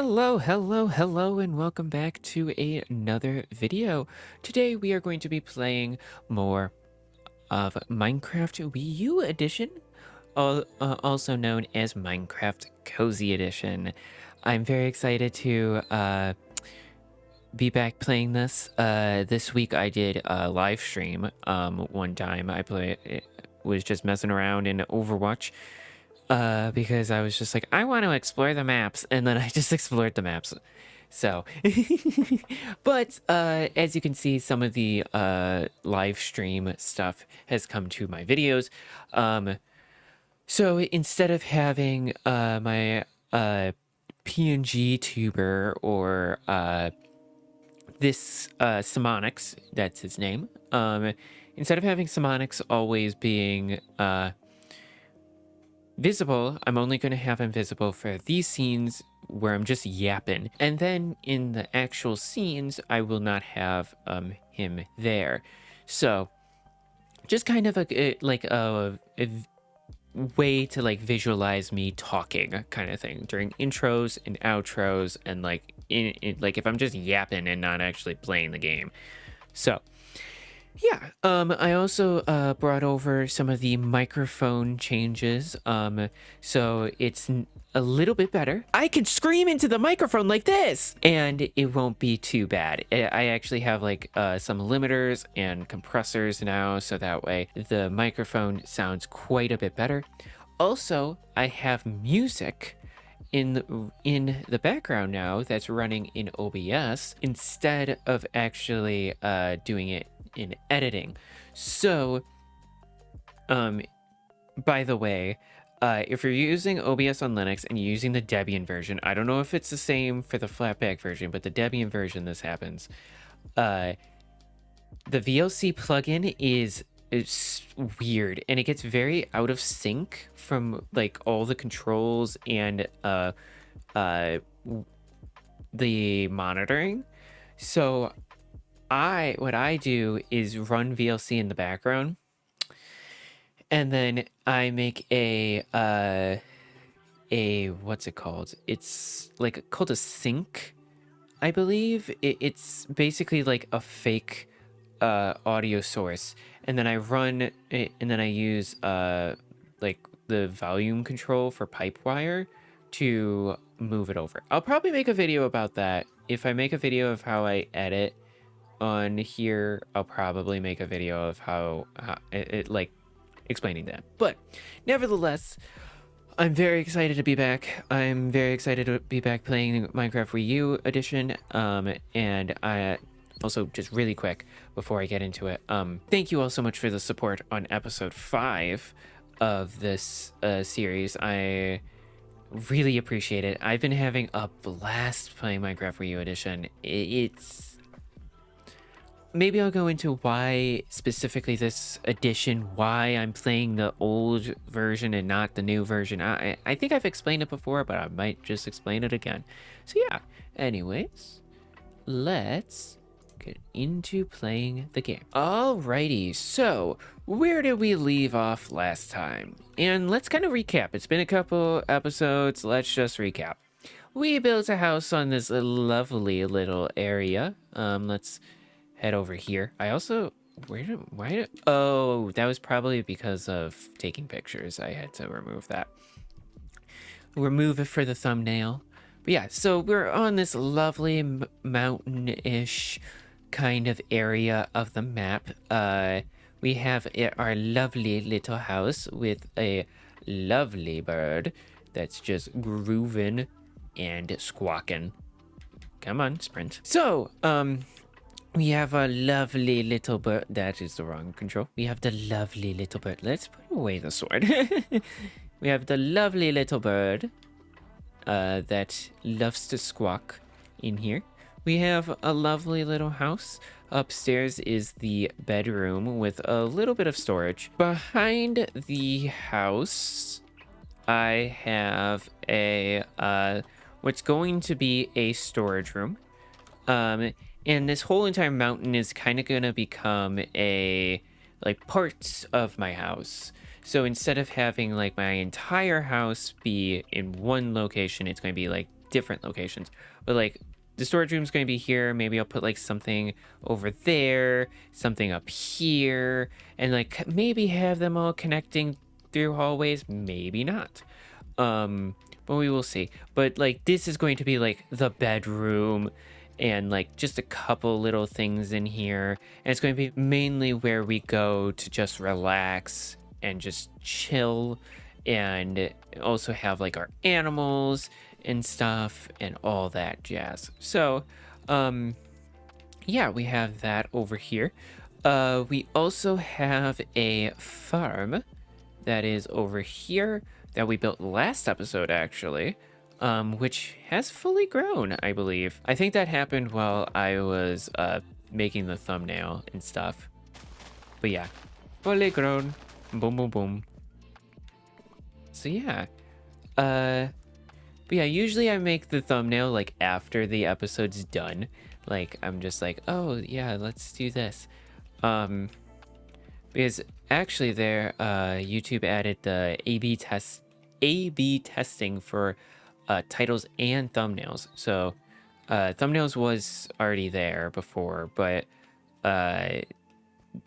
Hello, and welcome back to another video. Today we are going to be playing more of Minecraft Wii U Edition, also known as Minecraft Cozy Edition. I'm very excited to be back playing this. This week I did a live stream. One time was just messing around in Overwatch. Because I was just like, I want to explore the maps, and then I just explored the maps. So, but as you can see, some of the live stream stuff has come to my videos. So instead of having my PNG tuber or this Simonics, that's his name. Instead of having Simonics always being visible, I'm only going to have him visible for these scenes where I'm just yapping. And then in the actual scenes, I will not have him there. So just kind of a way to like visualize me talking kind of thing during intros and outros and like like if I'm just yapping and not actually playing the game. So yeah, I also brought over some of the microphone changes, so it's a little bit better. I can scream into the microphone like this, and it won't be too bad. I actually have like some limiters and compressors now, so that way the microphone sounds quite a bit better. Also, I have music in the background now that's running in OBS instead of actually doing it in editing. So by the way, if you're using OBS on Linux and you're using the Debian version, I don't know if it's the same for the flatpak version, but the Debian version, this happens. The VLC plugin is weird, and it gets very out of sync from like all the controls and the monitoring. So what I do is run VLC in the background, and then I make a what's it called? It's like called a sync, I believe. It's basically like a fake audio source, and then I run it, and then I use like the volume control for Pipewire to move it over. I'll probably make a video about that. If I make a video of how I edit on here, I'll probably make a video of how it like explaining that. But nevertheless, I'm very excited to be back. I'm very excited to be back playing Minecraft Wii U Edition. And I also, just really quick before I get into it, thank you all so much for the support on episode 5 of this series. I really appreciate it. I've been having a blast playing Minecraft Wii U Edition. It's maybe I'll go into why specifically this edition, why I'm playing the old version and not the new version. I think I've explained it before, but I might just explain it again. So yeah, anyways, let's get into playing the game. Alrighty, so where did we leave off last time? And let's kind of recap. It's been a couple episodes. Let's just recap. We built a house on this lovely little area. Let's head over here. I also, oh, that was probably because of taking pictures. I had to remove that. Remove it for the thumbnail. But yeah, so we're on this lovely mountain-ish kind of area of the map. We have our lovely little house with a lovely bird that's just grooving and squawking. Come on, sprint. So, we have a lovely little bird. That is the wrong control. We have the lovely little bird. Let's put away the sword. We have the lovely little bird that loves to squawk in here. We have a lovely little house. Upstairs is the bedroom with a little bit of storage. Behind the house, I have a what's going to be a storage room. And this whole entire mountain is kind of going to become like parts of my house. So instead of having like my entire house be in one location, it's going to be like different locations. But like the storage room's going to be here. Maybe I'll put like something over there, something up here, and like maybe have them all connecting through hallways. Maybe not. But we will see. But like this is going to be like the bedroom and like just a couple little things in here. And it's going to be mainly where we go to just relax and just chill and also have like our animals and stuff and all that jazz. So, yeah, we have that over here. We also have a farm that is over here that we built last episode, actually, which has fully grown, I believe. I think that happened while I was making the thumbnail and stuff. But yeah, fully grown. Boom, boom, boom. So yeah. But yeah, usually I make the thumbnail like after the episode's done. Like I'm just like, oh yeah, let's do this. Because actually there, YouTube added the A/B testing for titles and thumbnails. So thumbnails was already there before, but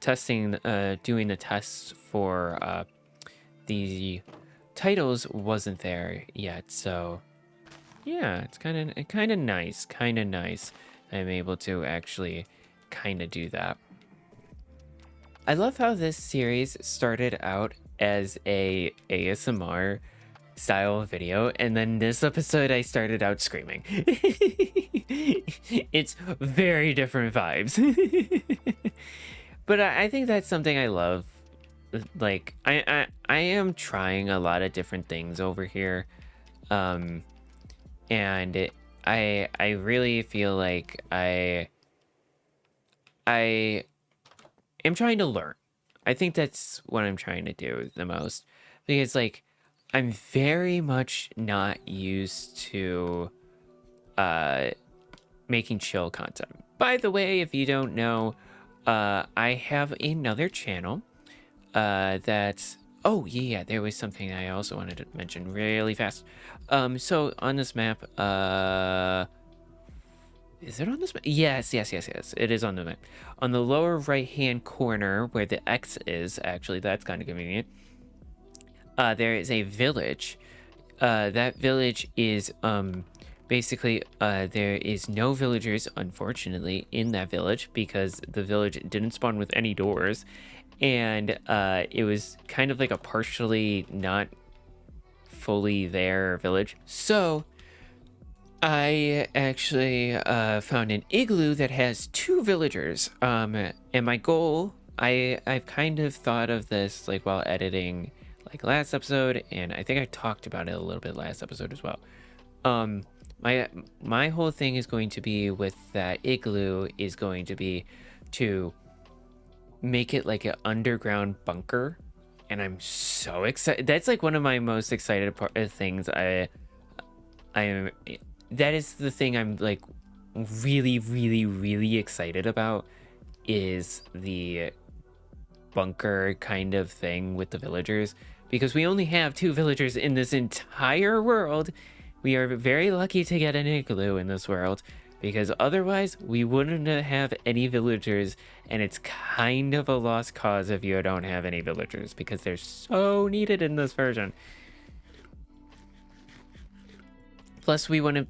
doing the tests for the titles wasn't there yet. So yeah, it's kind of nice, I'm able to actually kind of do that. I love how this series started out as a ASMR style video, and then this episode I started out screaming. It's very different vibes. But I think that's something I love. Like I am trying a lot of different things over here. And I really feel like I am trying to learn. I think that's what I'm trying to do the most, because like I'm very much not used to making chill content. By the way, if you don't know, I have another channel that's, oh yeah, there was something I also wanted to mention really fast. So on this map, is it on this map? Yes. It is on the map. On the lower right-hand corner where the X is, actually, that's kind of convenient. There is a village. That village is basically there is no villagers, unfortunately, in that village because the village didn't spawn with any doors, and it was kind of like a partially not fully there village. So I actually found an igloo that has 2 villagers. And my goal, I've kind of thought of this like while editing like last episode, and I think I talked about it a little bit last episode as well. My whole thing is going to be with that igloo is going to be to make it like an underground bunker, and I'm so excited. That's like one of my most excited things. I am. That is the thing I'm like really excited about, is the bunker kind of thing with the villagers, because we only have 2 villagers in this entire world. We are very lucky to get an igloo in this world, because otherwise we wouldn't have any villagers, and it's kind of a lost cause if you don't have any villagers, because they're so needed in this version. Plus, we wouldn't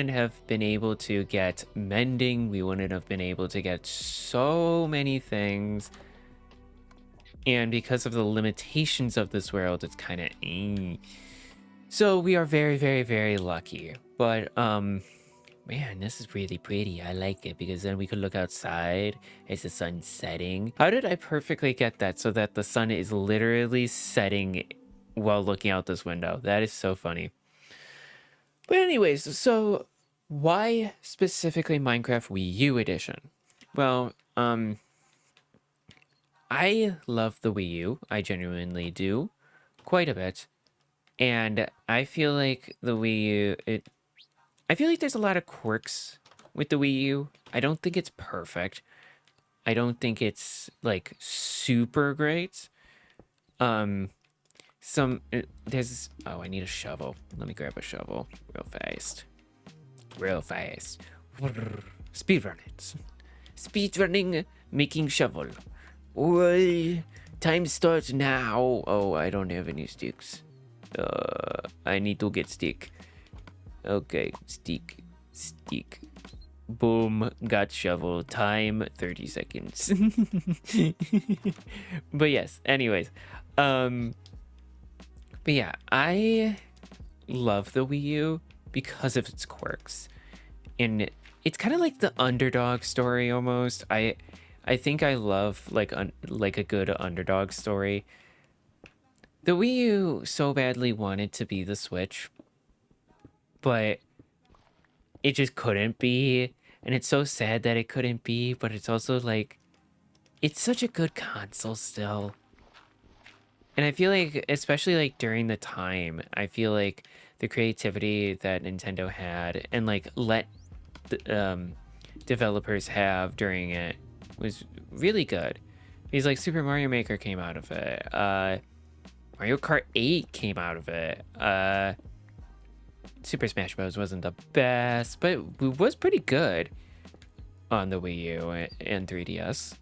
have been able to get mending. We wouldn't have been able to get so many things. And because of the limitations of this world, it's kind of So we are very lucky. But man, this is really pretty. I like it, because then we could look outside as the sun setting. How did I perfectly get that so that the sun is literally setting while looking out this window? That is so funny. But anyways, so why specifically Minecraft Wii U edition? Well, I love the Wii U. I genuinely do, quite a bit. And I feel like the Wii U, I feel like there's a lot of quirks with the Wii U. I don't think it's perfect. I don't think it's like super great. there's, oh, I need a shovel. Let me grab a shovel real fast. Real fast. Speedrunning. Speedrunning, making shovel. Well, time starts now. Oh, I don't have any sticks. I need to get stick. Okay, stick. Boom, got shovel. Time 30 seconds. But yes, anyways. But yeah, I love the Wii U because of its quirks. And it's kind of like the underdog story almost. I think I love like a good underdog story. The Wii U so badly wanted to be the Switch, but it just couldn't be. And it's so sad that it couldn't be, but it's also like it's such a good console still. And I feel like, especially like during the time, I feel like the creativity that Nintendo had and like let developers have during it was really good. Because like Super Mario Maker came out of it. Mario Kart 8 came out of it. Super Smash Bros. Wasn't the best, but it was pretty good on the Wii U and 3DS.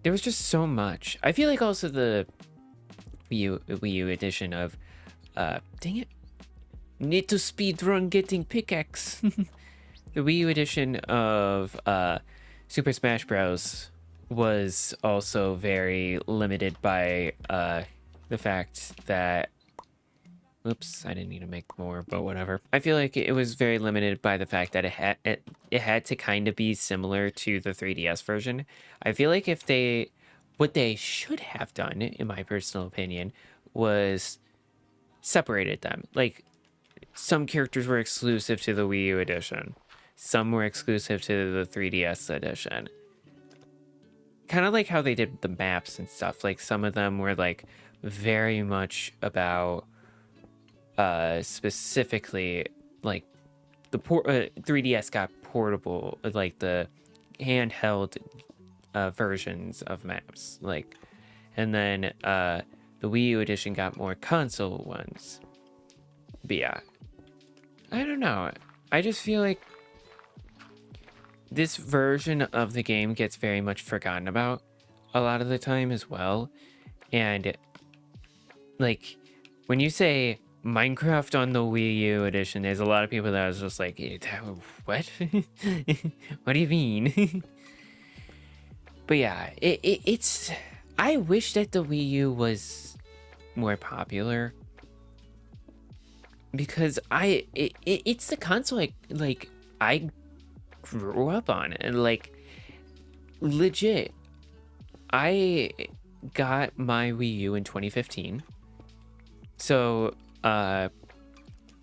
There was just so much. I feel like also the Wii U edition of, dang it, need to speedrun getting pickaxe. The Wii U edition of Super Smash Bros. Was also very limited by the fact that, oops, I didn't need to make more, but whatever. I feel like it was very limited by the fact that it had to kind of be similar to the 3DS version. I feel like what they should have done, in my personal opinion, was separated them. Like, some characters were exclusive to the Wii U edition. Some were exclusive to the 3DS edition. Kind of like how they did the maps and stuff. Like, some of them were, like, very much about, specifically, like, the 3DS got portable, like, the handheld versions of maps. Like, and then, the Wii U edition got more console ones. But yeah, I don't know. I just feel like this version of the game gets very much forgotten about a lot of the time as well. And like, when you say Minecraft on the Wii U edition, there's a lot of people that was just like, what? What do you mean? But yeah, it's, I wish that the Wii U was more popular, because it's the console I grew up on, and like, legit, I got my Wii U in 2015. So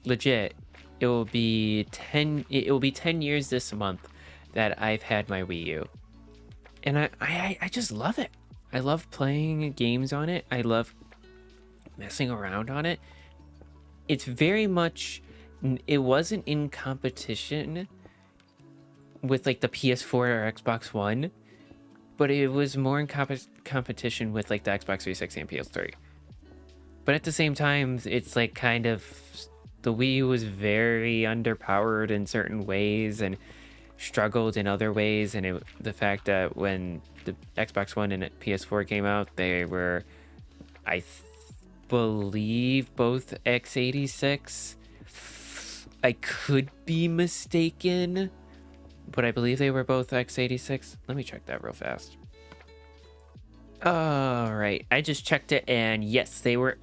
legit, it will be 10 years this month that I've had my Wii U. And I just love it. I love playing games on it. I love messing around on it. It's very much, it wasn't in competition with like the PS4 or Xbox One, but it was more in competition with like the Xbox 360 and PS3. But at the same time, it's like kind of, the Wii U was very underpowered in certain ways and struggled in other ways. And the fact that when the Xbox One and PS4 came out, they were, I believe, both x86. I could be mistaken, but I believe they were both x86. Let me check that real fast. All right, I just checked it, and yes, they were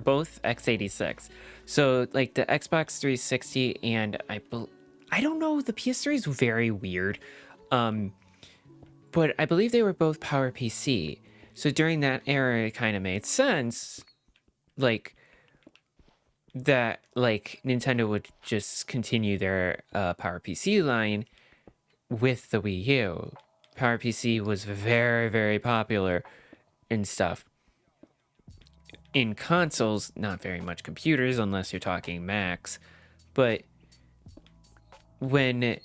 both x86. So like the Xbox 360 and I don't know, the PS3 is very weird, but I believe they were both PowerPC. So during that era, it kind of made sense, like, that like Nintendo would just continue their PowerPC line with the Wii U. PowerPC was very, very popular and stuff. In consoles, not very much computers unless you're talking Macs, but when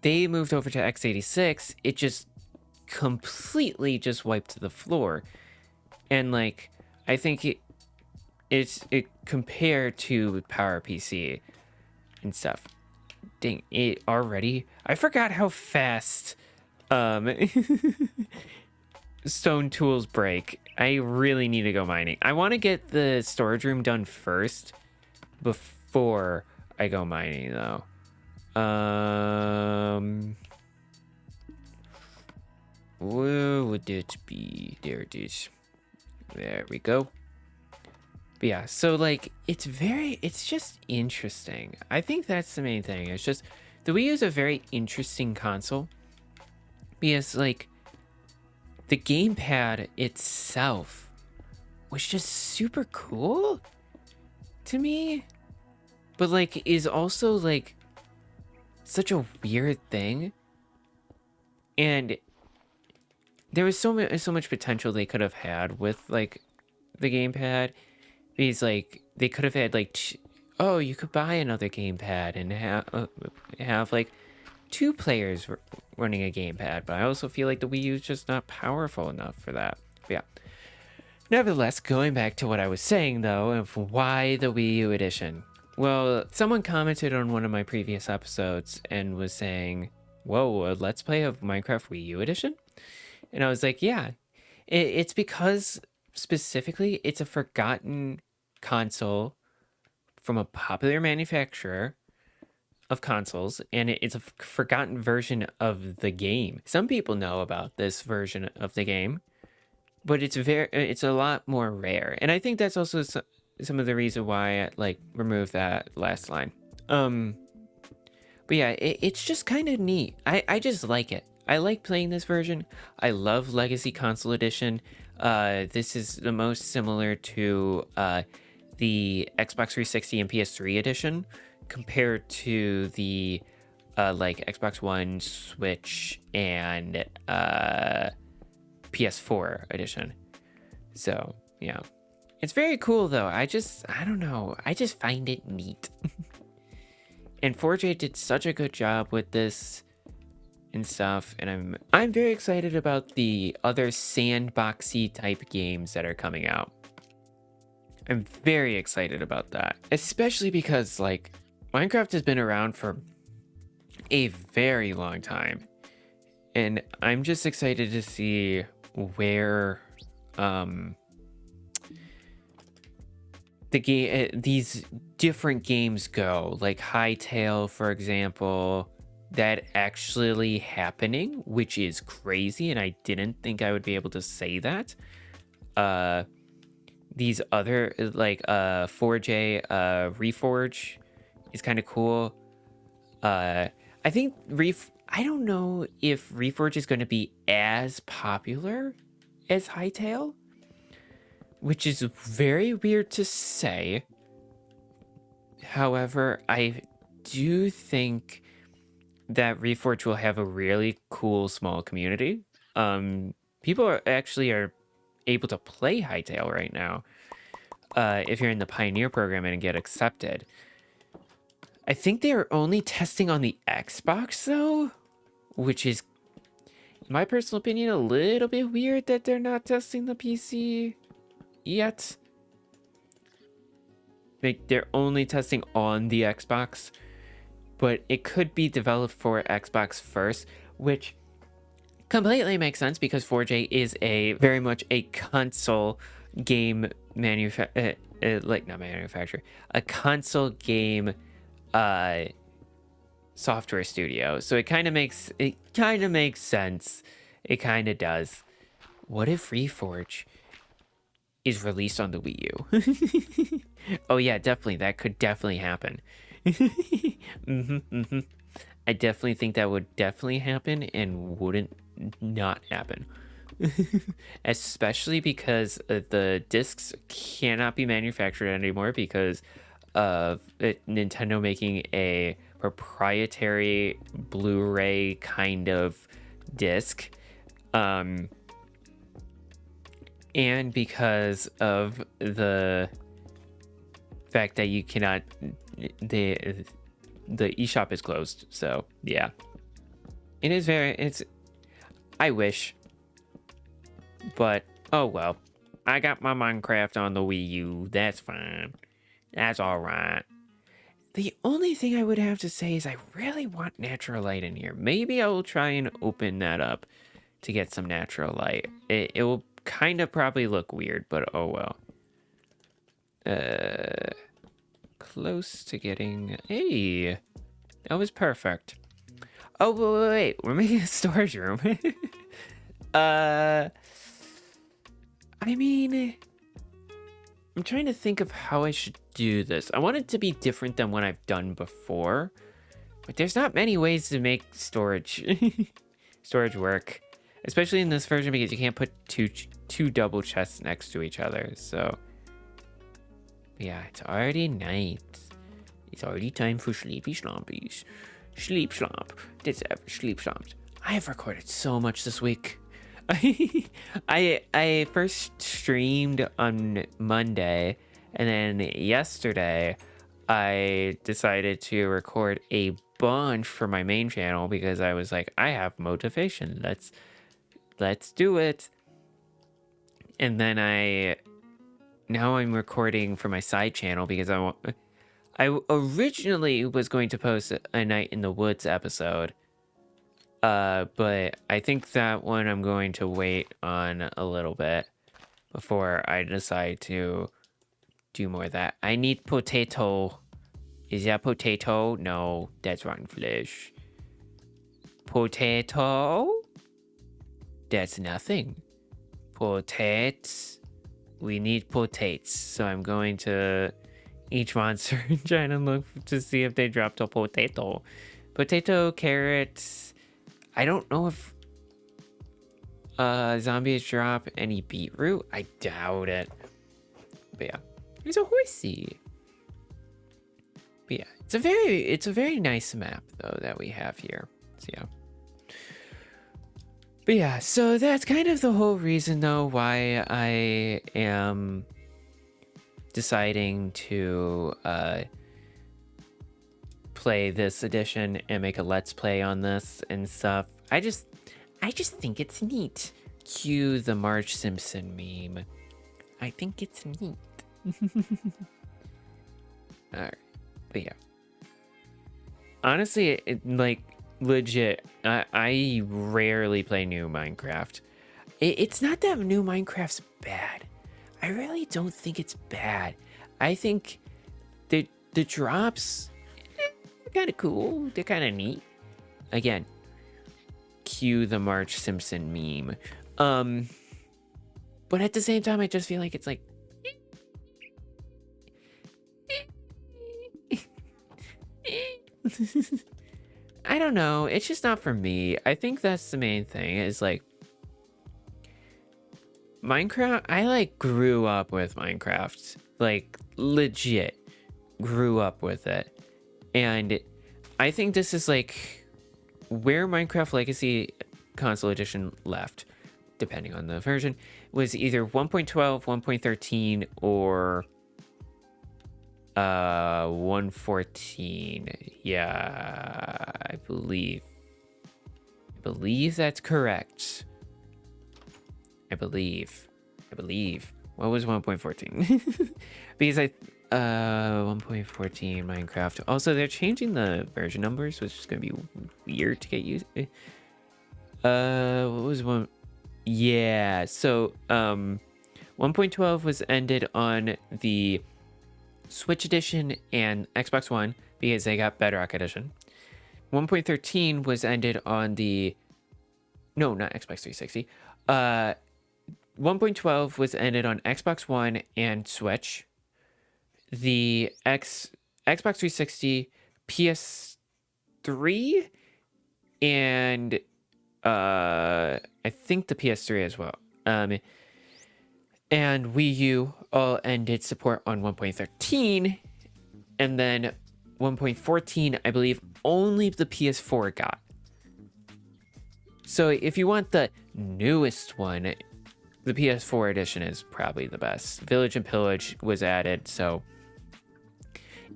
they moved over to x86, it just completely just wiped the floor. And like, I think it compared to PowerPC and stuff. Dang, it already. I forgot how fast stone tools break. I really need to go mining. I want to get the storage room done first before I go mining, though. Where would it be? There it is. There we go. But yeah, so like it's just interesting. I think that's the main thing. It's just the Wii U is a very interesting console because like the gamepad itself was just super cool to me, but like is also like such a weird thing. And there was so much potential they could have had with like the gamepad. Because like they could have had like, oh, you could buy another gamepad and have like 2 players running a gamepad. But I also feel like the Wii U is just not powerful enough for that. But yeah. Nevertheless, going back to what I was saying though, of why the Wii U edition. Well, someone commented on one of my previous episodes and was saying, "Whoa, let's play a Minecraft Wii U edition." And I was like, yeah, it's because specifically it's a forgotten console from a popular manufacturer of consoles, and it's a forgotten version of the game. Some people know about this version of the game, but it's a lot more rare. And I think that's also some of the reason why I like removed that last line. But yeah, it's just kind of neat. I just like it. I like playing this version. I love Legacy Console Edition. This is the most similar to the Xbox 360 and PS3 edition compared to the like Xbox One, Switch, and PS4 edition. So yeah, it's very cool though. I don't know. I just find it neat. And 4J did such a good job with this and stuff, and I'm very excited about the other sandboxy type games that are coming out. I'm very excited about that, especially because like Minecraft has been around for a very long time, and I'm just excited to see where these different games go, like Hytale, for example. That actually happening, which is crazy, and I didn't think I would be able to say that. These other like 4J Reforge is kind of cool. I think I don't know if Reforge is going to be as popular as Hytale, which is very weird to say. However, I do think that Reforge will have a really cool small community. People are able to play Hytale right now. If you're in the Pioneer program and get accepted. I think they are only testing on the Xbox though, which is, in my personal opinion, a little bit weird that they're not testing the PC yet. Like they're only testing on the Xbox. But it could be developed for Xbox first, which completely makes sense because 4J is very much a console game a console game software studio. So it kind of makes sense. It kind of does. What if Reforge is released on the Wii U? Oh yeah, definitely. That could definitely happen. I definitely think that would definitely happen and wouldn't not happen. Especially because the discs cannot be manufactured anymore because of Nintendo making a proprietary Blu-ray kind of disc. And because of the fact that you cannot, the eShop is closed. So yeah, I wish But, oh well. I got my Minecraft on the Wii U. That's fine. That's alright. The only thing I would have to say is I really want natural light in here. Maybe I will try and open that up to get some natural light. It will kind of probably look weird, but oh well. Close to getting... Hey, that was perfect. Oh, wait. We're making a storage room. I mean... I'm trying to think of how I should do this. I want it to be different than what I've done before. But there's not many ways to make storage work. Especially in this version because you can't put two double chests next to each other. So, yeah, it's already night. It's already time for sleepy slompies. Sleep slomp. That's ever sleep slomps. I have recorded so much this week. I first streamed on Monday, and then yesterday I decided to record a bunch for my main channel because I was like, I have motivation. Let's do it. And then now I'm recording for my side channel because I originally was going to post a Night in the Woods episode. But I think that one I'm going to wait on a little bit before I decide to do more of that. I need potato. Is that potato? No, that's rotten flesh. Potato? That's nothing. Potates. We need potates. So I'm going to each monster and try to look to see if they dropped a potato. Potato, carrots. I don't know if zombies drop any beetroot. I doubt it. But yeah, there's a horsey. But yeah, it's a very nice map though that we have here. So yeah. But yeah, so that's kind of the whole reason though why I am deciding to play this edition and make a let's play on this and stuff. I just think it's neat. Cue the Marge Simpson meme. I think it's neat. Alright, but yeah. Honestly, like legit, I rarely play new Minecraft. It's not that new Minecraft's bad. I really don't think it's bad. I think the drops kind of cool. They're kind of neat. Again, cue the Marge Simpson meme. But at the same time, I just feel like it's like... I don't know. It's just not for me. I think that's the main thing is like... Minecraft, I like grew up with Minecraft. Like legit grew up with it. And I think this is like where Minecraft Legacy Console Edition left, depending on the version, was either 1.12, 1.13, or 114. Yeah, I believe that's correct. I believe. What was 1.14? Because 1.14 Minecraft. Also, they're changing the version numbers, which is going to be weird to get used. What was one? Yeah, so 1.12 was ended on the Switch edition and Xbox One because they got Bedrock edition. 1.13 was ended on the not Xbox 360. 1.12 was ended on Xbox One and Switch. The Xbox 360, PS3, and I think the PS3 as well. And Wii U all ended support on 1.13, and then 1.14, I believe, only the PS4 got. So if you want the newest one, the PS4 edition is probably the best. Village and Pillage was added, so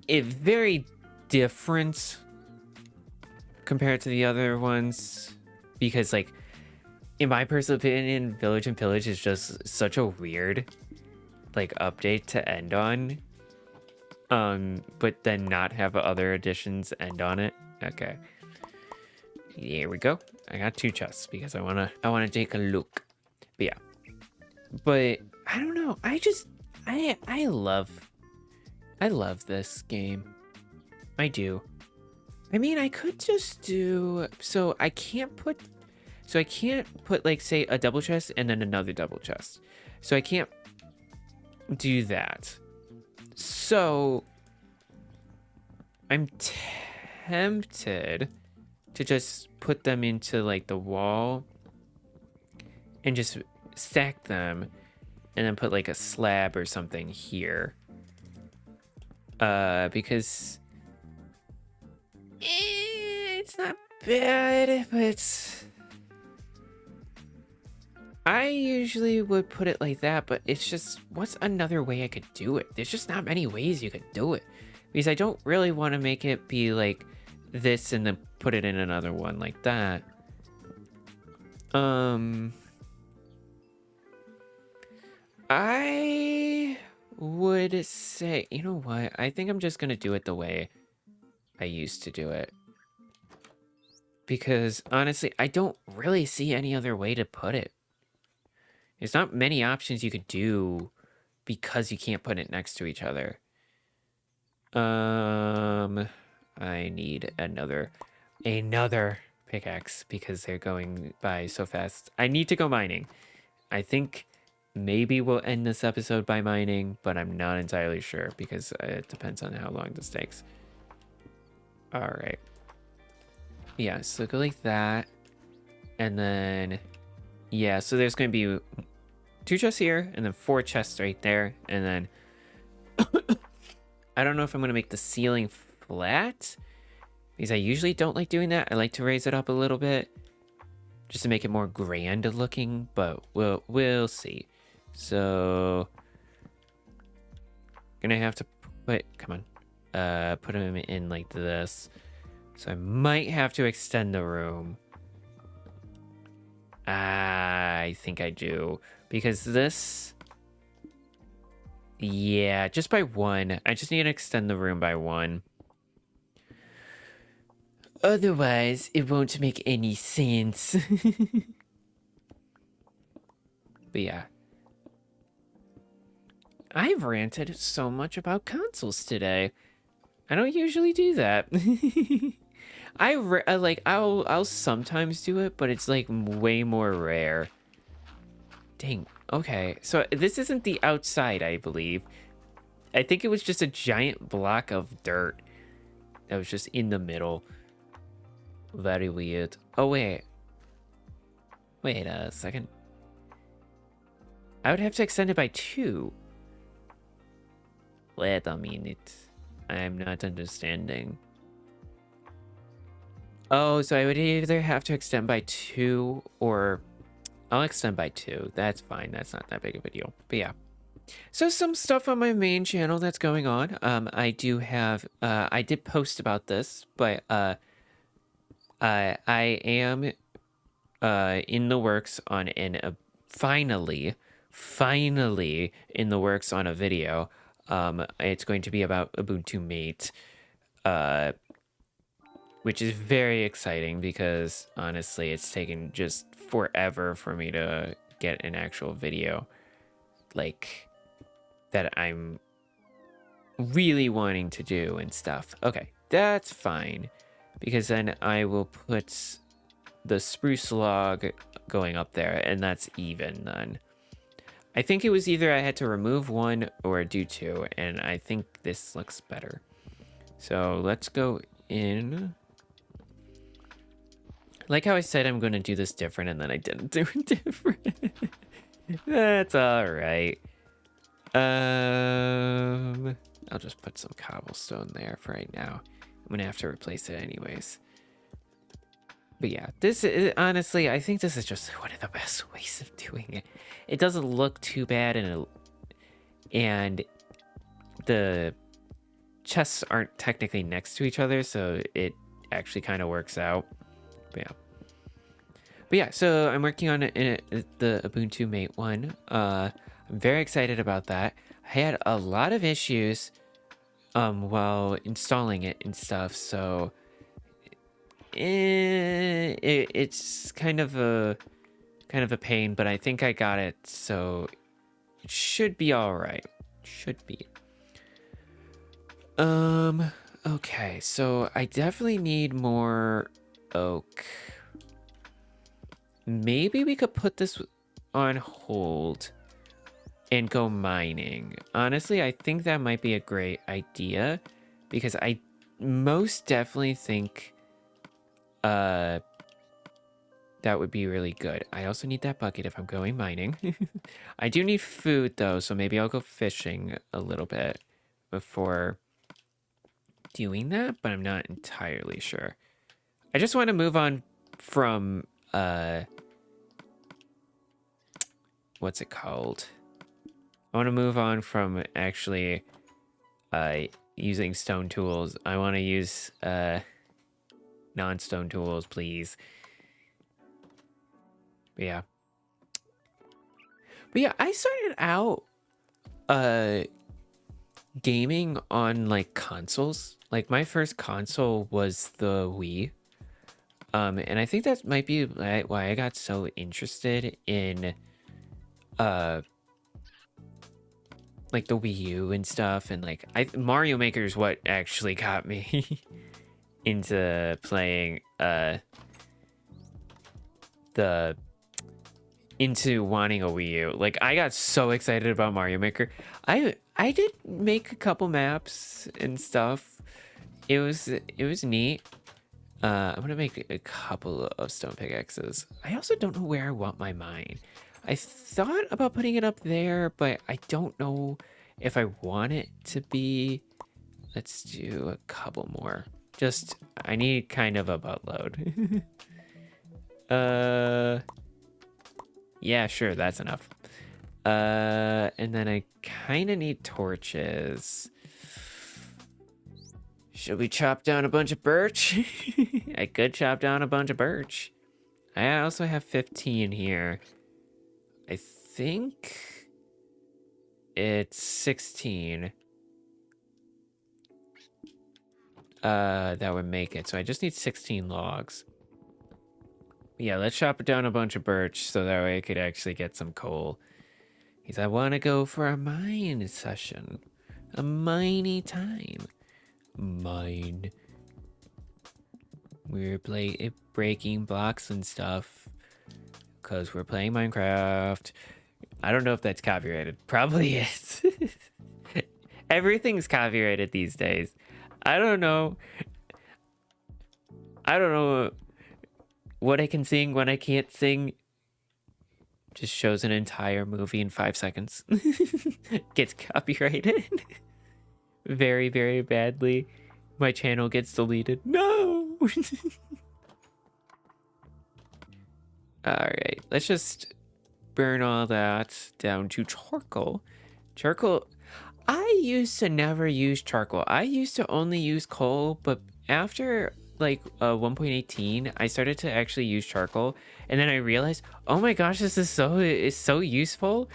it's very different compared to the other ones because like in my personal opinion, Village and Pillage is just such a weird like update to end on. But then not have other additions end on it. Okay. Here we go. I got 2 chests because I wanna take a look. But yeah. But I don't know. I love this game. I do. I mean, I could just do so I can't put like say a double chest and then another double chest. So I can't do that. So I'm tempted to just put them into like the wall and just stack them and then put like a slab or something here. Because it's not bad, but I usually would put it like that, but it's just, what's another way I could do it? There's just not many ways you could do it. Because I don't really want to make it be like this and then put it in another one like that. I would say, you know what? I think I'm just going to do it the way I used to do it. Because honestly, I don't really see any other way to put it. There's not many options you could do because you can't put it next to each other. I need another pickaxe because they're going by so fast. I need to go mining. I think maybe we'll end this episode by mining, but I'm not entirely sure because it depends on how long this takes. All right. Yeah, so go like that. And then, yeah, so there's going to be 2 chests here and then 4 chests right there. And then I don't know if I'm going to make the ceiling flat because I usually don't like doing that. I like to raise it up a little bit just to make it more grand looking, but we'll see. So gonna have to put, put him in like this. So I might have to extend the room. I think I do because this, yeah, just by 1. I just need to extend the room by 1. Otherwise, it won't make any sense. But yeah. I've ranted so much about consoles today. I don't usually do that. I'll sometimes do it, but it's like way more rare. Dang. Okay, so this isn't the outside, I believe. I think it was just a giant block of dirt that was just in the middle. Very weird. Oh, wait. Wait a second. I would have to extend it by 2. Wait a minute. I'm not understanding. Oh, so I would either have to extend by 2 or I'll extend by 2. That's fine. That's not that big of a deal. But yeah. So some stuff on my main channel that's going on. I do have, I did post about this, but I am in the works on finally in the works on a video. It's going to be about Ubuntu Mate, which is very exciting because honestly, it's taken just forever for me to get an actual video like that I'm really wanting to do and stuff. Okay, that's fine because then I will put the spruce log going up there and that's even then. I think it was either I had to remove 1 or do 2, and I think this looks better. So let's go in. Like how I said I'm going to do this different, and then I didn't do it different. That's all right. I'll just put some cobblestone there for right now. I'm going to have to replace it anyways. But yeah, this is, honestly, I think this is just one of the best ways of doing it. It doesn't look too bad, and the chests aren't technically next to each other, so it actually kind of works out. But yeah. But yeah, so I'm working on the Ubuntu Mate one. I'm very excited about that. I had a lot of issues while installing it and stuff, so it's kind of a pain, but I think I got it, so it should be all right. Should be. Okay, so I definitely need more oak. Maybe we could put this on hold and go mining. Honestly, I think that might be a great idea because I most definitely think that would be really good. I also need that bucket if I'm going mining. I do need food though, so maybe I'll go fishing a little bit before doing that, but I'm not entirely sure. I just want to move on from what's it called? I want to move on from actually using stone tools. I want to use non-stone tools, please. But yeah. But yeah, I started out gaming on like consoles. Like my first console was the Wii. And I think that might be why I got so interested in like the Wii U and stuff, and like Mario Maker is what actually got me into playing into wanting a Wii U. Like I got so excited about Mario Maker. I did make a couple maps and stuff. It was neat. I'm gonna make a couple of stone pickaxes. I also don't know where I want my mine. I thought about putting it up there, but I don't know if I want it to be. Let's do a couple more. Just, I need kind of a buttload. Yeah, sure, that's enough. And then I kind of need torches. Should we chop down a bunch of birch? I could chop down a bunch of birch. I also have 15 here. I think it's 16. That would make it. So I just need 16 logs. Yeah, let's chop down a bunch of birch so that way I could actually get some coal. Because I want to go for a mine session. A miney time. Mine. We're breaking blocks and stuff. Because we're playing Minecraft. I don't know if that's copyrighted. Probably is. Everything's copyrighted these days. I don't know what I can sing, what I can't sing. Just shows an entire movie in 5 seconds. Gets copyrighted. Very, very badly. My channel gets deleted. No! Alright, let's just burn all that down to charcoal. Charcoal, I used to never use charcoal. I used to only use coal, but after like 1.18, I started to actually use charcoal, and then I realized, oh my gosh, this is so useful,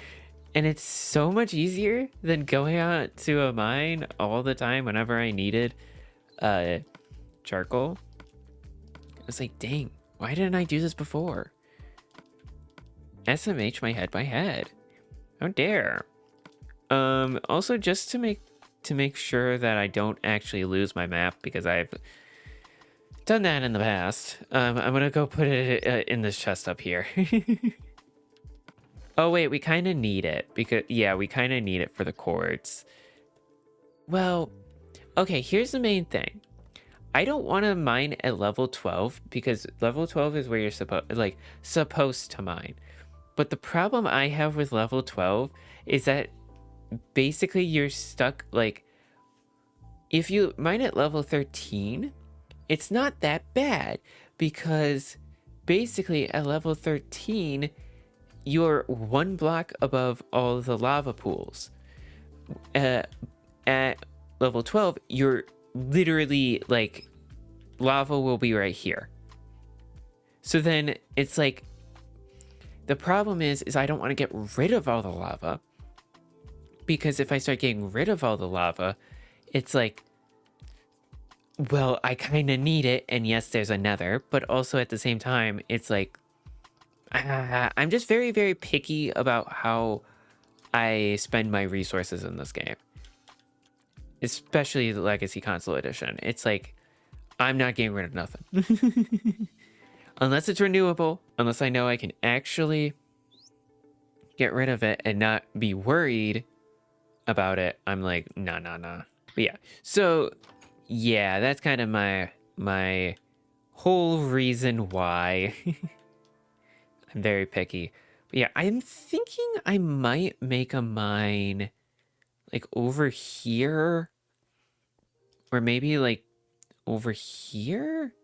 and it's so much easier than going out to a mine all the time whenever I needed charcoal. I was like, dang, why didn't I do this before? SMH my head. How dare. Also just to make sure that I don't actually lose my map, because I've done that in the past. I'm gonna go put it in this chest up here. Oh wait, we kind of need it because yeah, we kind of need it for the cords. Well, okay, here's the main thing. I don't want to mine at level 12 because level 12 is where you're supposed to mine. But the problem I have with level 12 is that basically you're stuck, like, if you mine at level 13, it's not that bad because basically at level 13, you're one block above all the lava pools. At level 12, you're literally like, lava will be right here. So then it's like, the problem is I don't want to get rid of all the lava, because if I start getting rid of all the lava, it's like, well, I kind of need it. And yes, there's a nether, but also at the same time, it's like, I'm just very, very picky about how I spend my resources in this game, especially the Legacy Console Edition. It's like, I'm not getting rid of nothing. Unless it's renewable, unless I know I can actually get rid of it and not be worried about it, I'm like, nah, nah, nah. But yeah, so yeah, that's kind of my whole reason why I'm very picky. But yeah, I'm thinking I might make a mine like over here, or maybe like over here.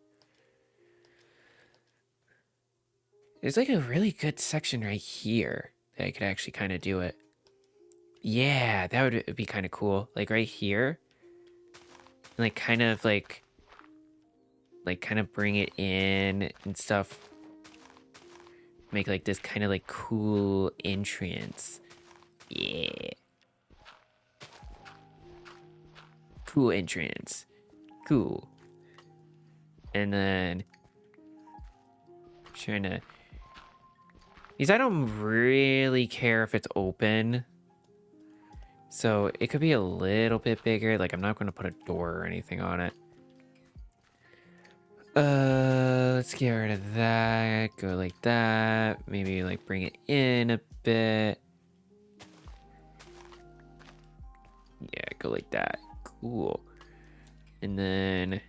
There's like a really good section right here that I could actually kind of do it. Yeah, that would be kind of cool. Like right here. And like kind of like kind of bring it in and stuff. Make like this kind of like cool entrance. Yeah. Cool entrance. Cool. And then I'm trying to, because I don't really care if it's open. So it could be a little bit bigger. Like I'm not going to put a door or anything on it. Let's get rid of that. Go like that. Maybe like bring it in a bit. Yeah, go like that. Cool. And then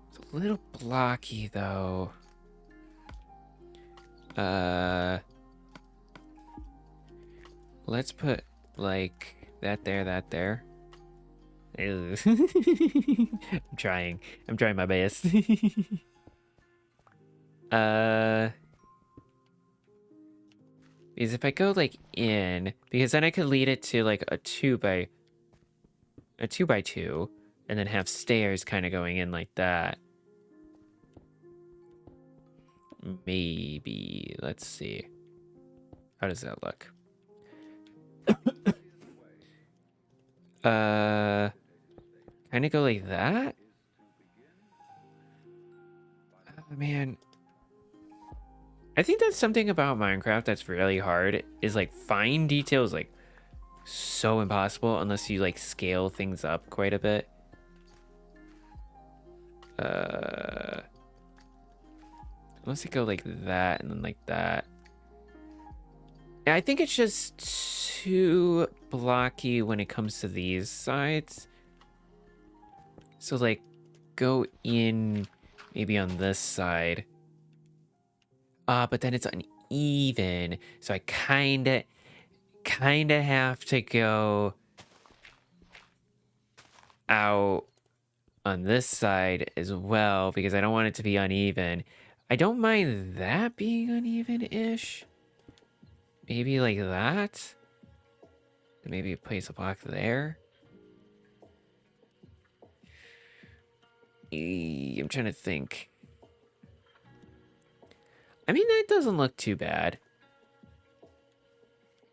it's a little blocky though. Let's put like that there, that there. Ew. I'm trying my best. Because if I go like in, because then I could lead it to like a two by two, and then have stairs kind of going in like that. Maybe. Let's see. How does that look? Kind of go like that. Oh, man. I think that's something about Minecraft that's really hard, is like fine details, like so impossible unless you like scale things up quite a bit. Unless you go like that and then like that. Yeah, I think it's just too blocky when it comes to these sides. So like go in maybe on this side. But then it's uneven. So I kinda have to go out on this side as well because I don't want it to be uneven. I don't mind that being uneven-ish. Maybe like that. Maybe place a block there. I'm trying to think. I mean, that doesn't look too bad.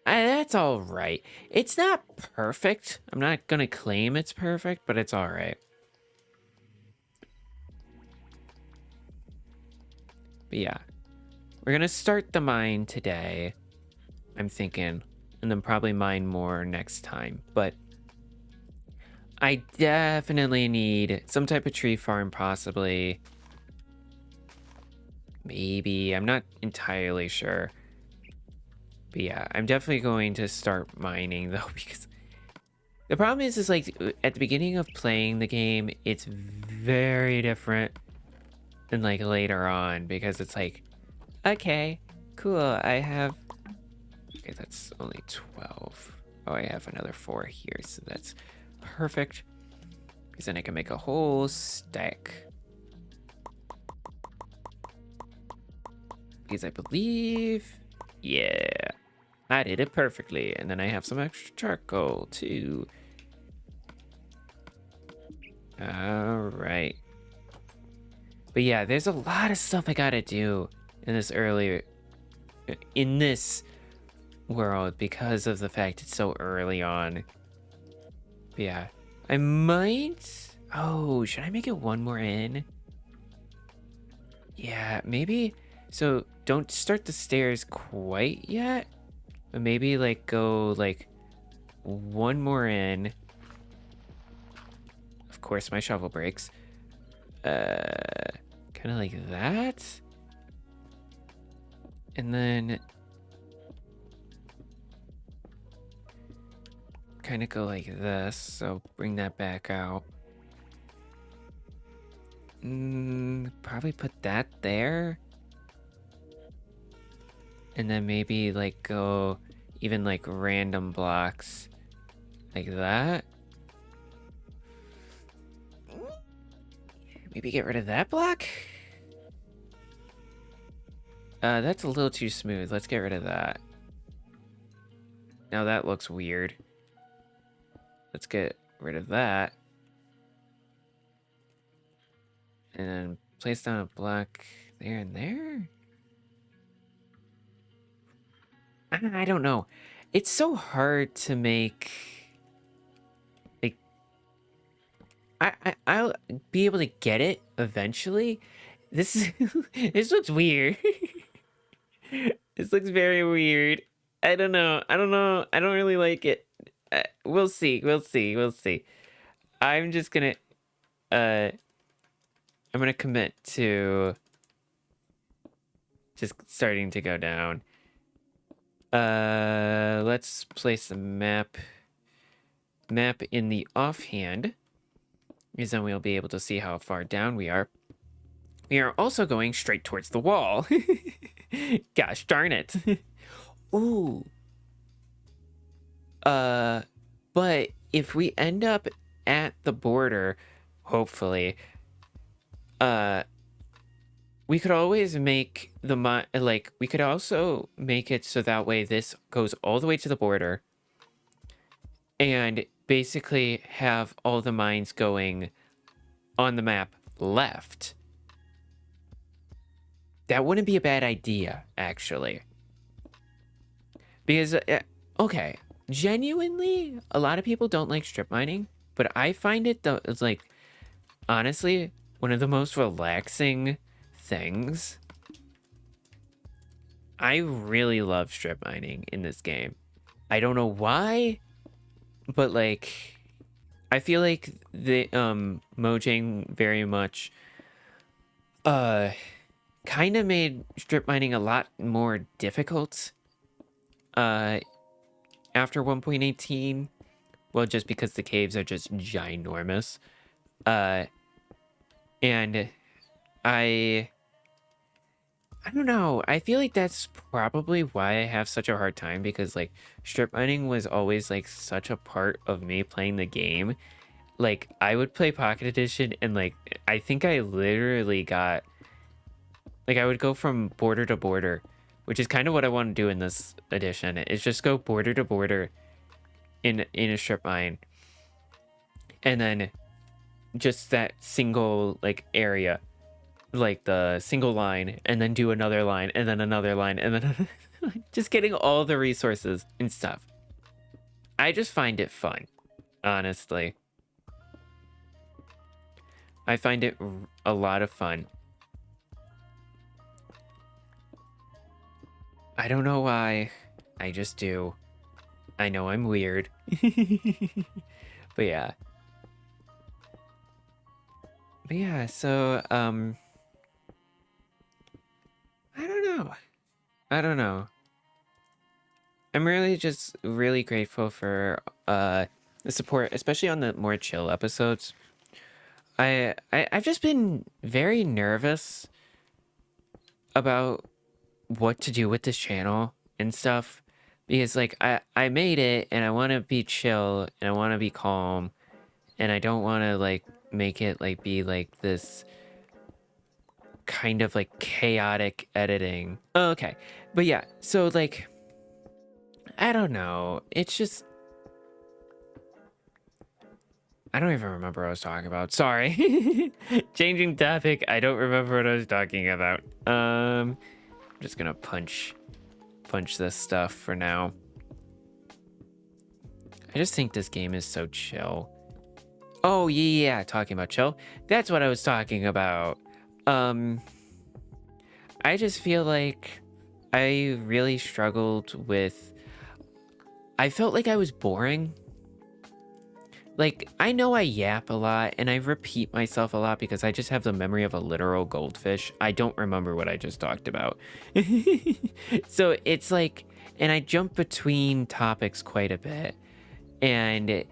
That's all right. It's not perfect. I'm not gonna claim it's perfect, but it's all right. But yeah, we're gonna start the mine today, I'm thinking, and then probably mine more next time. But I definitely need some type of tree farm, possibly. Maybe. I'm not entirely sure. But yeah, I'm definitely going to start mining though, because the problem is like at the beginning of playing the game, it's very different than like later on, because it's like, okay, cool, I have, okay, that's only 12. Oh, I have another 4 here, so that's perfect, because then I can make a whole stack. Because I believe, yeah, I did it perfectly. And then I have some extra charcoal too. All right. But yeah, there's a lot of stuff I gotta do in this world because of the fact it's so early on. But yeah, I might. Oh, should I make it one more in? Yeah, maybe. So don't start the stairs quite yet, but maybe like go like one more in. Of course, my shovel breaks. Kind of like that. And then kind of go like this. So bring that back out. Probably put that there. And then maybe like go even like random blocks like that. Maybe get rid of that block. That's a little too smooth. Let's get rid of that. Now that looks weird. Let's get rid of that. And then place down a block there and there. I don't know. It's so hard to make. Like, I'll be able to get it eventually. This this looks weird. This looks very weird. I don't know. I don't know. I don't really like it. We'll see. We'll see. We'll see. I'm just gonna I'm gonna commit to just starting to go down. Let's place a map in the offhand, because then we'll be able to see how far down we are. We are also going straight towards the wall. Gosh darn it. Ooh. But if we end up at the border, hopefully, we could always make we could also make it so that way this goes all the way to the border and basically have all the mines going on the map left. That wouldn't be a bad idea, actually. Because, okay, genuinely, a lot of people don't like strip mining, but I find it's like, honestly, one of the most relaxing things. I really love strip mining in this game. I don't know why, but like I feel like the Mojang very much kind of made strip mining a lot more difficult after 1.18. Well, just because the caves are just ginormous. And I don't know. I feel like that's probably why I have such a hard time, because like strip mining was always like such a part of me playing the game. Like I would play Pocket Edition and like I think I literally got like I would go from border to border, which is kind of what I want to do in this edition. Is just go border to border in a strip mine. And then just that single like area, like the single line, and then do another line and then another line and then just getting all the resources and stuff. I just find it fun, honestly. I find it a lot of fun. I don't know why. I just do. I know I'm weird. But yeah. But yeah, so I don't know. I don't know. I'm really just really grateful for the support, especially on the more chill episodes. I've just been very nervous about what to do with this channel and stuff, because like I made it and I want to be chill and I want to be calm and I don't want to like make it like be like this kind of like chaotic editing. Okay. But yeah, so like I don't know. It's just I don't even remember what I was talking about. Sorry. Changing topic. I don't remember what I was talking about. I'm just gonna punch this stuff for now. I just think this game is so chill. Oh yeah, talking about chill. That's what I was talking about. I just feel like I really struggled with. I felt like I was boring. Like, I know I yap a lot and I repeat myself a lot because I just have the memory of a literal goldfish. I don't remember what I just talked about. So it's like, and I jump between topics quite a bit. And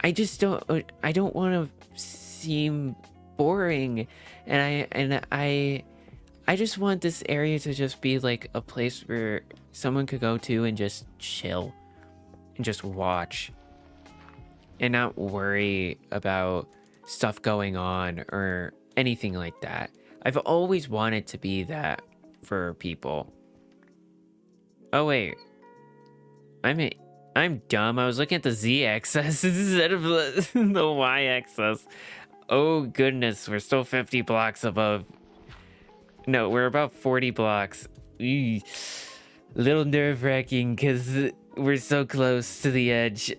I just I don't want to seem boring. And I just want this area to just be like a place where someone could go to and just chill and just watch and not worry about stuff going on or anything like that. I've always wanted to be that for people. Oh wait, I'm dumb. I was looking at the z-axis instead of the y-axis. Oh goodness, we're still 50 blocks above. No, we're about 40 blocks. Eee. Little nerve-wracking because we're so close to the edge.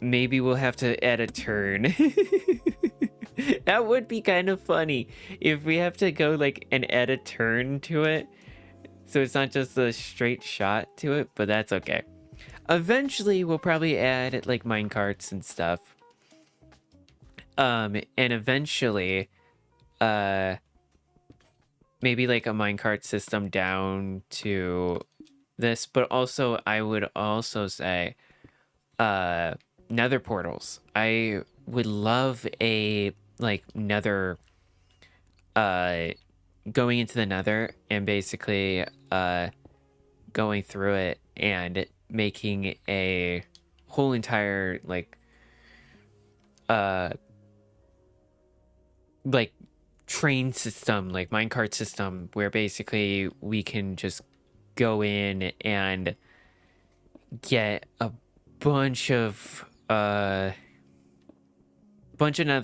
Maybe we'll have to add a turn. That would be kind of funny if we have to go like and add a turn to it. So it's not just a straight shot to it, but that's okay. Eventually, we'll probably add like minecarts and stuff. And eventually, maybe like a minecart system down to this, but also I would also say nether portals. I would love a like nether going into the nether and basically going through it and making a whole entire like train system, like minecart system, where basically we can just go in and get a bunch of nether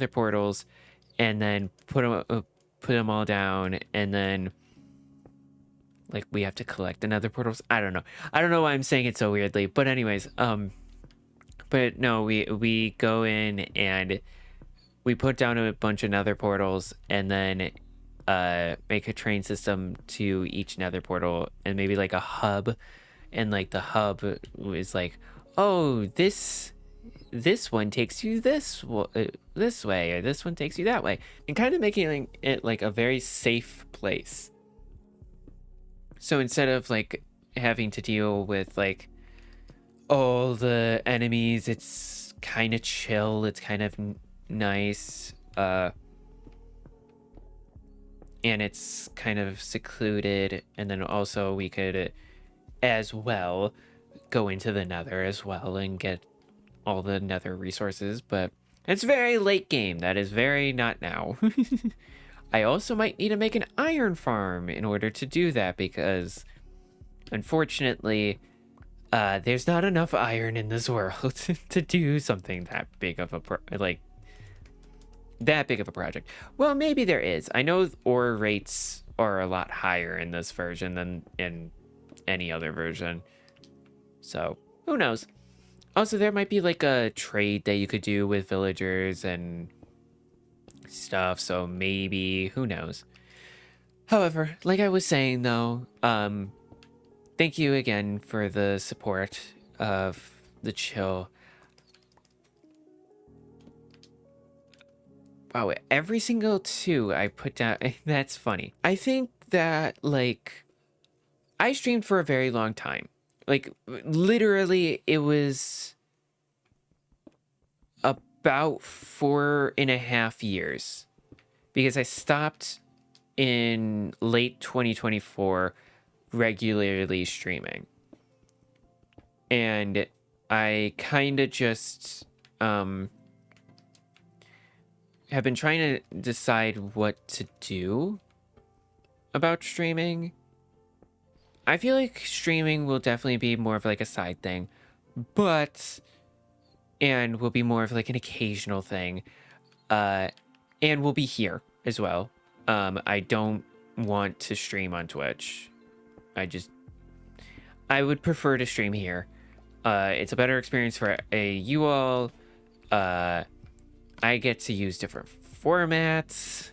portals and then put them all down, and then like we have to collect the nether portals. I don't know why I'm saying it so weirdly, but anyways, but no, we go in and we put down a bunch of nether portals and then make a train system to each nether portal and maybe like a hub, and like the hub is like, oh, this one takes you this way, or this one takes you that way, and kind of making it like a very safe place. So instead of like having to deal with like all the enemies, it's kind of chill, it's kind of nice, and it's kind of secluded. And then also we could as well go into the nether as well and get all the nether resources, but it's very late game. That is very not now. I also might need to make an iron farm in order to do that, because unfortunately there's not enough iron in this world to do something that big of a project. Well, maybe there is. I know ore rates are a lot higher in this version than in any other version, so who knows. Also, there might be like a trade that you could do with villagers and stuff, so maybe, who knows. However, like I was saying though, thank you again for the support of the chill. Wow, every single 2 I put down, that's funny. I think that, like, I streamed for a very long time. Like, literally, it was about 4.5 years. Because I stopped in late 2024 regularly streaming. And I kind of just, have been trying to decide what to do about streaming. I feel like streaming will definitely be more of like a side thing, but and will be more of like an occasional thing. And we'll be here as well. I don't want to stream on Twitch. I would prefer to stream here. It's a better experience for you all. I get to use different formats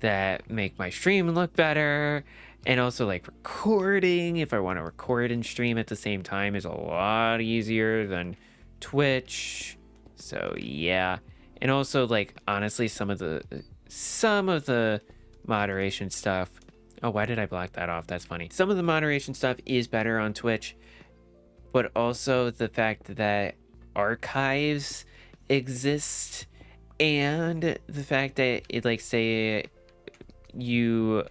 that make my stream look better. And also, like, recording, if I want to record and stream at the same time, is a lot easier than Twitch. So, yeah. And also, like, honestly, some of the moderation stuff. Oh, why did I block that off? That's funny. Some of the moderation stuff is better on Twitch, but also the fact that archives exist, and the fact that it, like, say you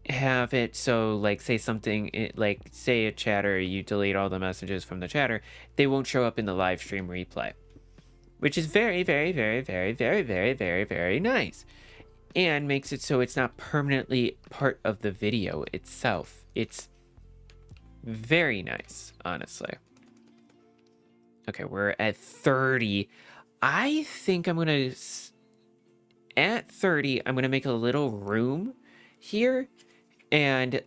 have it so, like, say something like, say a chatter, you delete all the messages from the chatter, they won't show up in the live stream replay, which is very, very, very, very, very, very, very, very nice, and makes it so it's not permanently part of the video itself. It's very nice, honestly. Okay, we're at 30. I think I'm gonna, at 30, I'm gonna make a little room here, and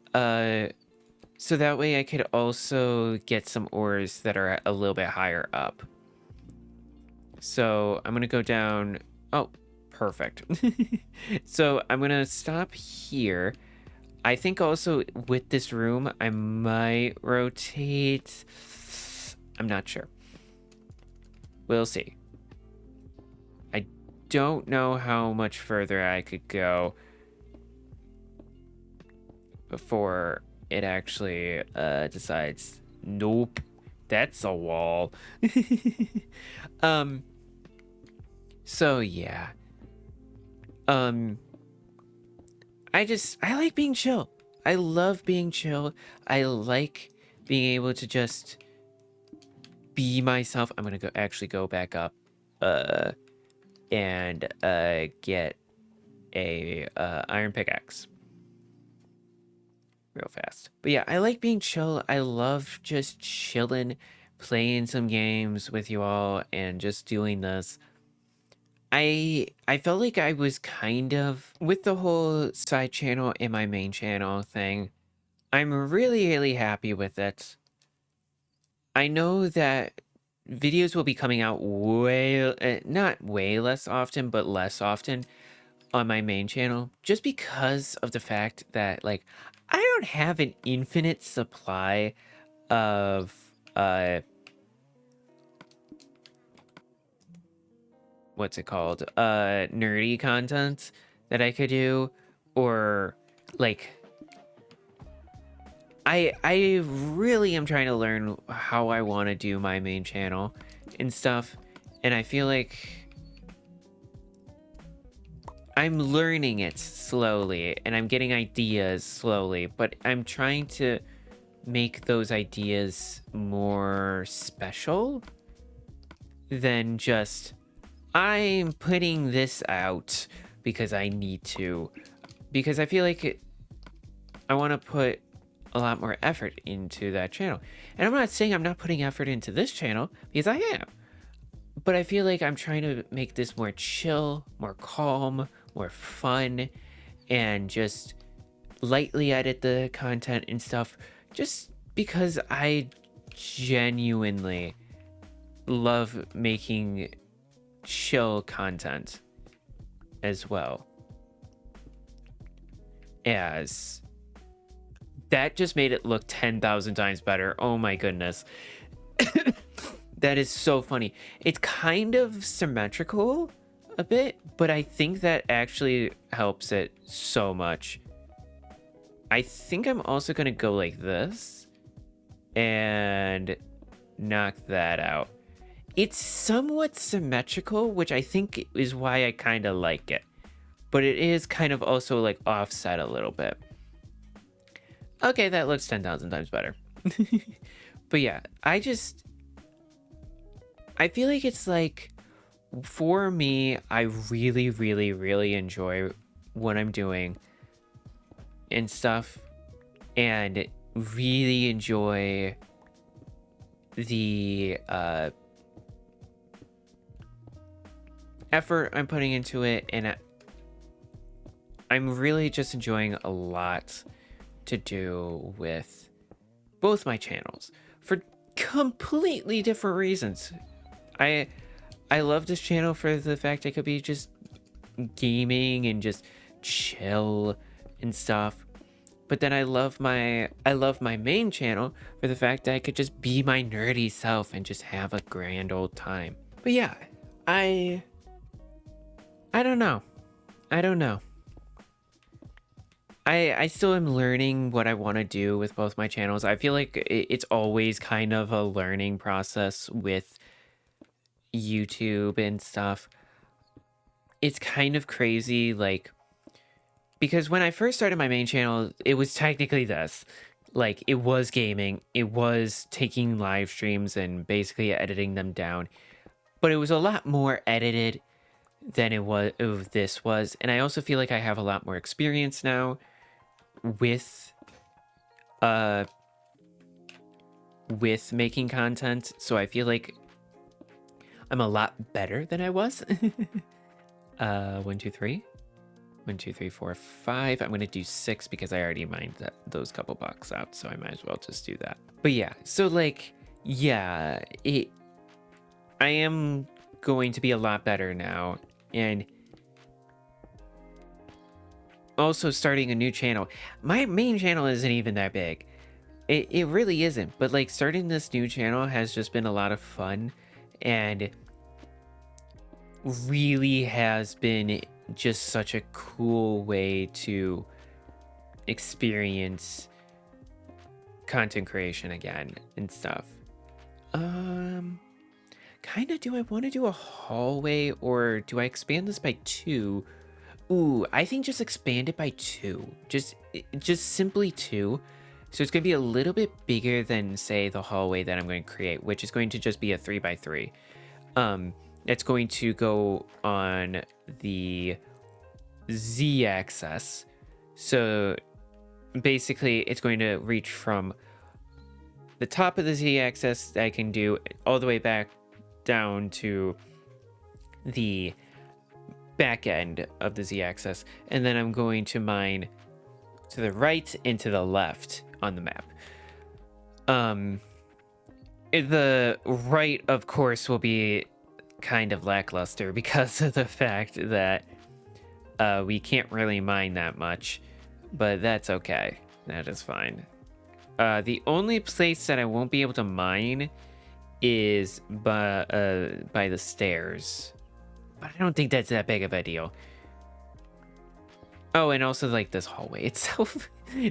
so that way I could also get some ores that are a little bit higher up. So I'm gonna go down. Oh, perfect. So I'm gonna stop here. I think also with this room, I might rotate. I'm not sure. We'll see. I don't know how much further I could go before it actually decides, nope, that's a wall. So yeah. I like being chill. I love being chill. I like being able to just be myself. I'm gonna go back up and get a iron pickaxe real fast. But yeah, I like being chill. I love just chilling, playing some games with you all, and just doing this. I felt like I was kind of with the whole side channel and my main channel thing. I'm really, really happy with it. I know that videos will be coming out not way less often, but less often on my main channel, just because of the fact that, like, I don't have an infinite supply of what's it called? Nerdy content that I could do, or like I really am trying to learn how I want to do my main channel and stuff, and I feel like I'm learning it slowly and I'm getting ideas slowly, but I'm trying to make those ideas more special than just I'm putting this out because I need to, because I feel like I want to put a lot more effort into that channel. And I'm not saying I'm not putting effort into this channel, because I am. But I feel like I'm trying to make this more chill, more calm, more fun, and just lightly edit the content and stuff, just because I genuinely love making chill content as well. As that just made it look 10,000 times better. Oh my goodness. That is so funny. It's kind of symmetrical a bit, but I think that actually helps it so much. I think I'm also going to go like this and knock that out. It's somewhat symmetrical, which I think is why I kind of like it. But it is kind of also like offset a little bit. Okay, that looks 10,000 times better. But yeah, I feel like it's like, for me, I really, really, really enjoy what I'm doing and stuff. And really enjoy the effort I'm putting into it, and I'm really just enjoying a lot to do with both my channels for completely different reasons. I love this channel for the fact I could be just gaming and just chill and stuff. But then I love my main channel for the fact that I could just be my nerdy self and just have a grand old time. But yeah, I don't know. I don't know. I still am learning what I want to do with both my channels. I feel like it's always kind of a learning process with YouTube and stuff. It's kind of crazy, like, because when I first started my main channel, it was technically this. Like, it was gaming, it was taking live streams and basically editing them down. But it was a lot more edited than this was. And I also feel like I have a lot more experience now with making content. So I feel like I'm a lot better than I was. 1, 2, 3. 1, 2, 3, 4, 5. I'm gonna do 6 because I already mined those couple bucks out, so I might as well just do that. But yeah, so like, yeah, I am going to be a lot better now, and also starting a new channel. My main channel isn't even that big. It really isn't, but like starting this new channel has just been a lot of fun, and really has been just such a cool way to experience content creation again and stuff. Kind of, do I want to do a hallway, or do I expand this by 2? Ooh, I think just expand it by 2. Just simply 2. So it's going to be a little bit bigger than, say, the hallway that I'm going to create, which is going to just be a 3x3. It's going to go on the z-axis. So basically, it's going to reach from the top of the z-axis that I can do all the way back down to the back end of the z-axis, and then I'm going to mine to the right and to the left on the map. The right, of course, will be kind of lackluster because of the fact that we can't really mine that much, but that's okay. That is fine. The only place that I won't be able to mine is by the stairs, but I don't think that's that big of a deal. Oh, and also like this hallway itself.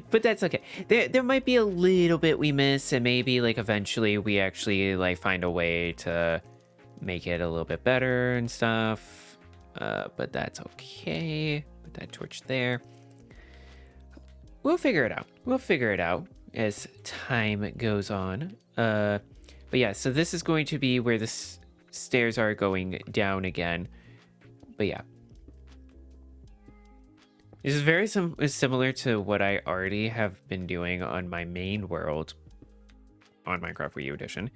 But that's okay. There might be a little bit we miss, and maybe like eventually we actually like find a way to make it a little bit better and stuff. But that's okay. Put that torch there. We'll figure it out. We'll figure it out as time goes on. But yeah, so this is going to be where the stairs are going down again. But yeah. This is very similar to what I already have been doing on my main world on Minecraft Wii U Edition.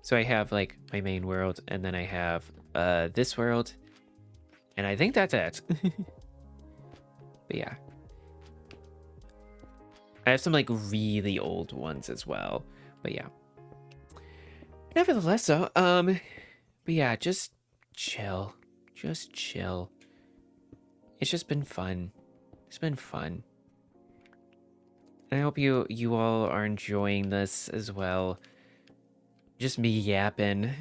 So I have like my main world, and then I have this world, and I think that's it. But yeah. I have some like really old ones as well. But yeah. Nevertheless, though, but yeah, just chill. Just chill. It's just been fun. It's been fun. And I hope you all are enjoying this as well. Just me yapping.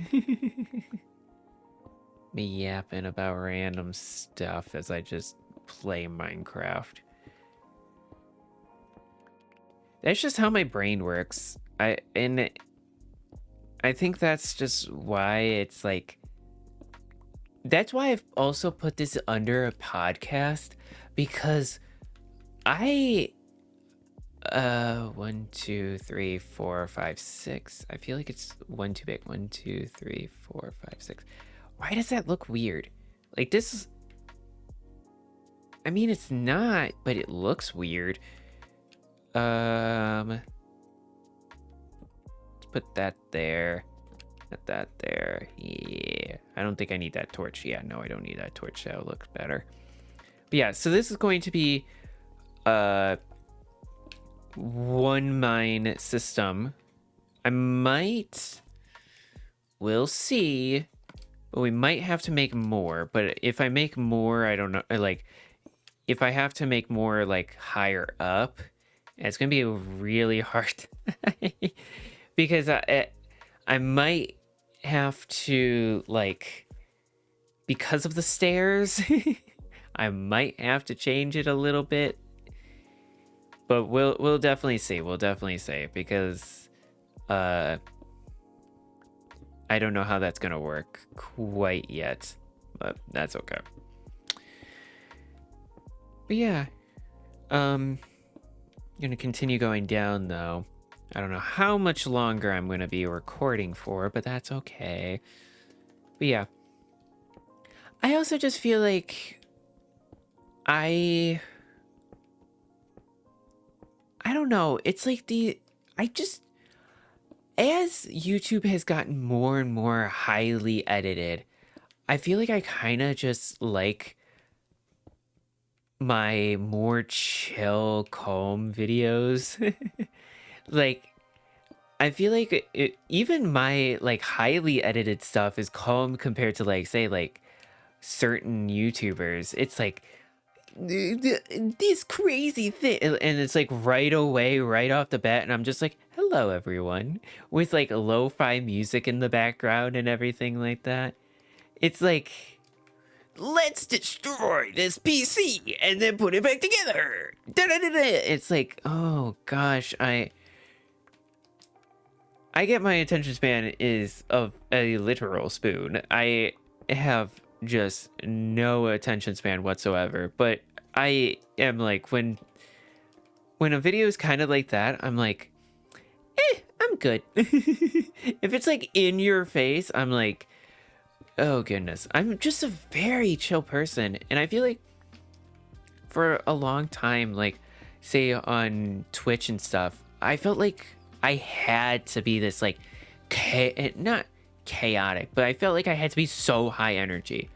Me yapping about random stuff as I just play Minecraft. That's just how my brain works. I think that's just why it's like, that's why I've also put this under a podcast, because I 1, 2, 3, 4, 5, 6. I feel like it's one too big. 1, 2, 3, 4, 5, 6. Why does that look weird? Like this, I mean, it's not, but it looks weird. put that there. Put that there. Yeah. I don't think I need that torch. Yeah, no, I don't need that torch. That'll look better. But yeah, so this is going to be one mine system. We'll see. But we might have to make more. But if I make more, I don't know. Like, if I have to make more, like, higher up, it's going to be really hard. Because I might have to, like, because of the stairs, I might have to change it a little bit. But we'll definitely see. We'll definitely see. Because, I don't know how that's going to work quite yet, but that's okay. But yeah, I'm going to continue going down though. I don't know how much longer I'm going to be recording for, but that's okay. But yeah, I also just feel like I don't know. It's like as YouTube has gotten more and more highly edited, I feel like I kind of just like my more chill, calm videos. Like, I feel like even my like highly edited stuff is calm compared to like, say, like certain YouTubers. It's like this crazy thing, and it's like right away, right off the bat, and I'm just like, hello everyone, with like lo-fi music in the background and everything like that. It's like, let's destroy this PC and then put it back together. Da-da-da-da. It's like, oh gosh, I get my attention span is of a literal spoon. I have just no attention span whatsoever. But I am like, when a video is kind of like that, I'm like, I'm good. If it's like in your face, I'm like, oh goodness. I'm just a very chill person. And I feel like for a long time, like say on Twitch and stuff, I felt like I had to be this like not chaotic, but I felt like I had to be so high energy,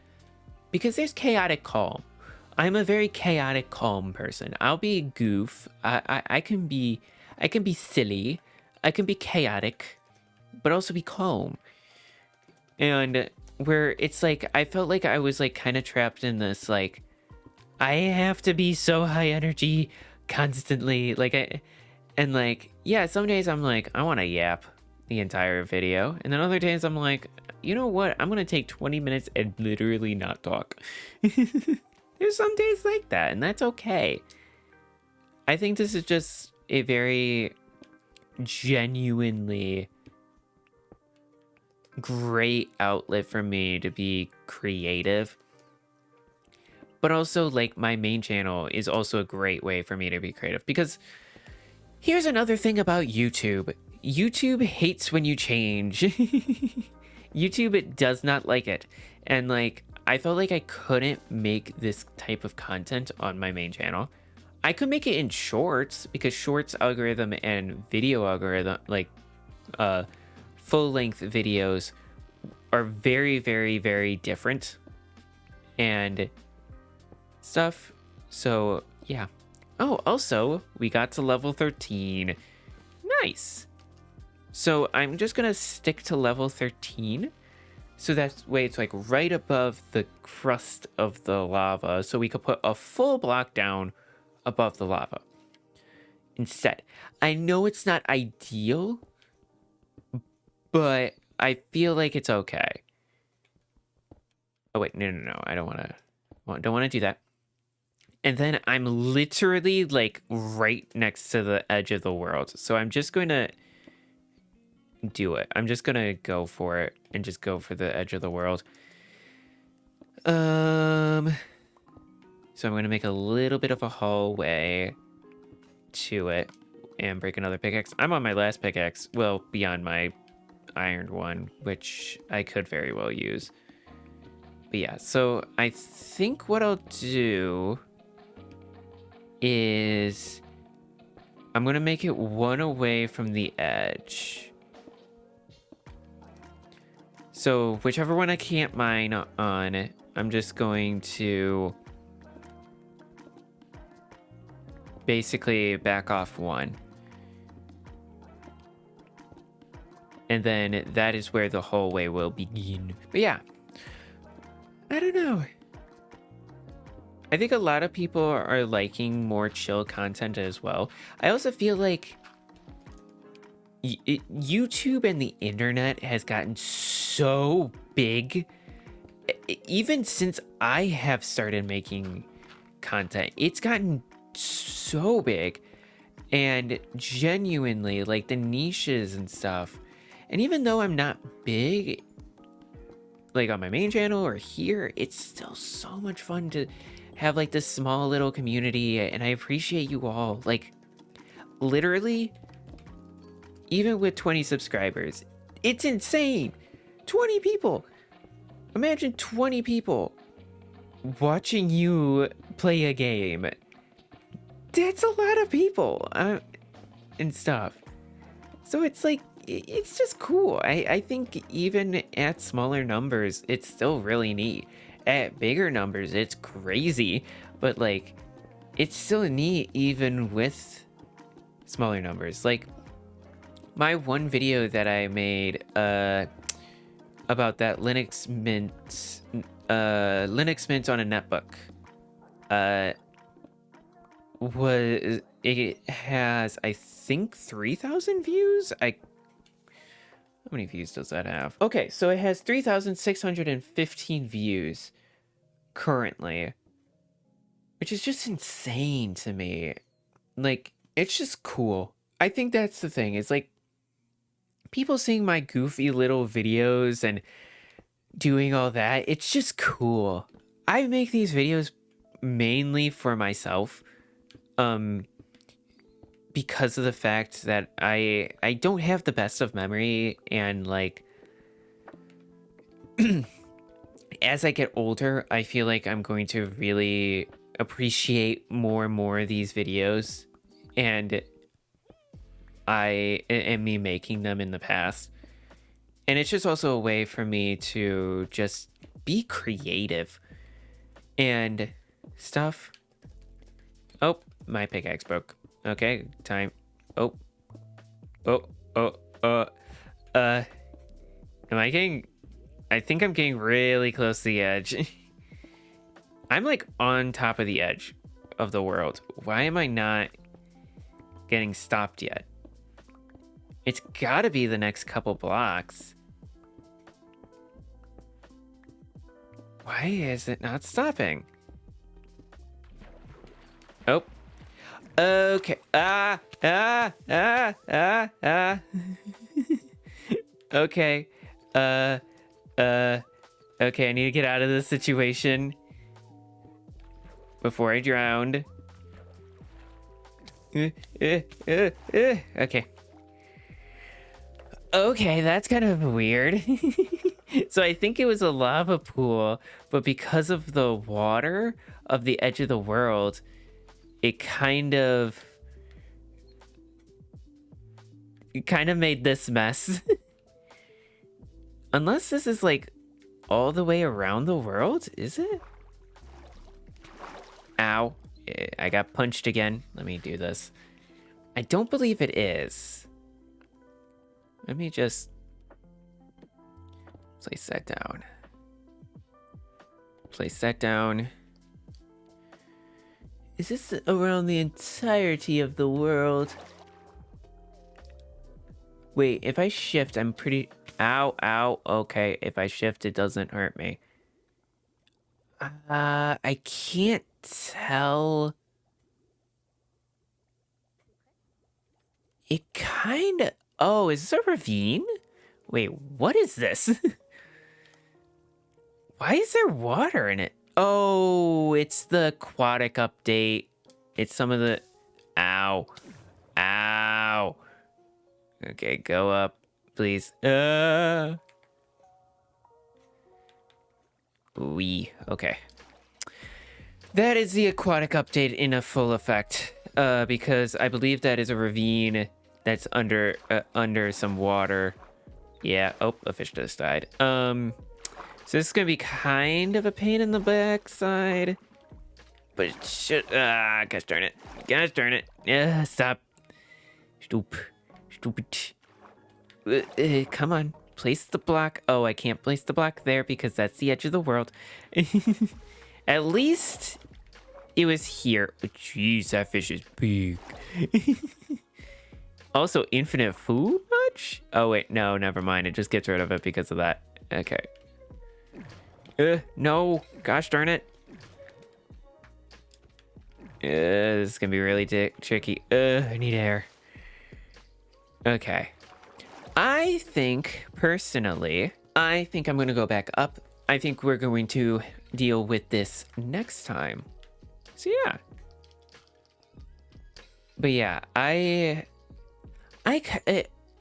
because there's chaotic calm. I'm a very chaotic calm person. I'll be a goof. I can be silly. I can be chaotic, but also be calm. And where it's like I felt like I was like kind of trapped in this like I have to be so high energy constantly, and like, yeah, some days I'm like, I want to yap the entire video. And then other days I'm like, you know what? I'm going to take 20 minutes and literally not talk. There's some days like that, and that's okay. I think this is just a very genuinely great outlet for me to be creative. But also, like, my main channel is also a great way for me to be creative, because here's another thing about YouTube. YouTube hates when you change. YouTube does not like it. And like, I felt like I couldn't make this type of content on my main channel. I could make it in shorts, because shorts algorithm and video algorithm, like full-length videos, are very, very, very different and stuff. So yeah. Oh, also, we got to level 13. Nice. So I'm just gonna stick to level 13. So that way it's like right above the crust of the lava. So we could put a full block down above the lava instead. I know it's not ideal, but I feel like it's okay. Oh wait, no. I don't want to do that. And then I'm literally like right next to the edge of the world. So I'm just going to do it. I'm just going to go for it and just go for the edge of the world. So I'm going to make a little bit of a hallway to it and break another pickaxe. I'm on my last pickaxe. Well, beyond my ironed one, which I could very well use. But yeah, so I think what I'll do is I'm going to make it one away from the edge. So whichever one I can't mine on, I'm just going to basically back off one. And then that is where the hallway will begin. But yeah, I don't know. I think a lot of people are liking more chill content as well. I also feel like YouTube and the internet has gotten so big. Even since I have started making content, it's gotten so big. And genuinely, like the niches and stuff. And even though I'm not big, like on my main channel or here, it's still so much fun to have like this small little community. And I appreciate you all. Like, literally, even with 20 subscribers, it's insane. 20 people. Imagine 20 people watching you play a game. That's a lot of people and stuff. So it's like, it's just cool. I think even at smaller numbers, it's still really neat. At bigger numbers, it's crazy. But like, it's still neat even with smaller numbers. Like, my one video that I made about that Linux Mint on a netbook it has, I think, 3,000 views. How many views does that have? Okay, so it has 3,615 views currently, which is just insane to me. Like, it's just cool. I think that's the thing. It's like people seeing my goofy little videos and doing all that. It's just cool. I make these videos mainly for myself. Because of the fact that I don't have the best of memory, and like as I get older, I feel like I'm going to really appreciate more and more of these videos and me making them in the past. And it's just also a way for me to just be creative and stuff. Oh, my pickaxe broke. Okay, time. Am I getting... I think I'm getting really close to the edge. I'm like on top of the edge of the world. Why am I not getting stopped yet? It's gotta be the next couple blocks. Why is it not stopping? Oh. Okay. Okay. Okay, I need to get out of this situation before I drowned. Okay. Okay, that's kind of weird. So I think it was a lava pool, but because of the water of the edge of the world, it kind of made this mess. Unless this is like all the way around the world, is it? Ow. I got punched again. Let me do this. I don't believe it is. Let me just place that down. Place that down. Is this around the entirety of the world? Wait, if I shift, I'm pretty... Ow, ow. Okay, if I shift, it doesn't hurt me. I can't tell. It kind of... Oh, is this a ravine? Wait, what is this? Why is there water in it? Oh, it's the aquatic update. It's some of the... Ow. Ow. Okay, go up, please. Okay. That is the aquatic update in a full effect. Because I believe that is a ravine that's under some water. Yeah. Oh, a fish just died. So this is gonna be kind of a pain in the backside, but it should. Gosh darn it! Gosh darn it! Yeah, stop. Stupid. Come on, place the block. Oh, I can't place the block there because that's the edge of the world. At least it was here. Oh, jeez, that fish is big. Also, infinite food much? Oh, wait, no, never mind. It just gets rid of it because of that. Okay. No. Gosh darn it. This is gonna be really tricky. I need air. Okay. I think, personally, I think I'm gonna go back up. I think we're going to deal with this next time. So, yeah. But yeah, I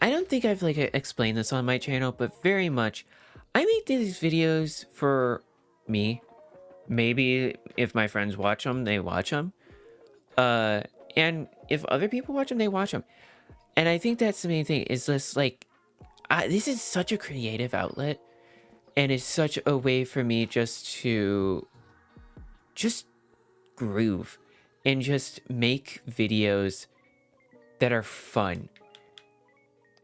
don't think I've like explained this on my channel, but very much, I make these videos for me. Maybe if my friends watch them, they watch them. And if other people watch them, they watch them. And I think that's the main thing. Is this like, this is such a creative outlet, and it's such a way for me just to just groove and just make videos that are fun.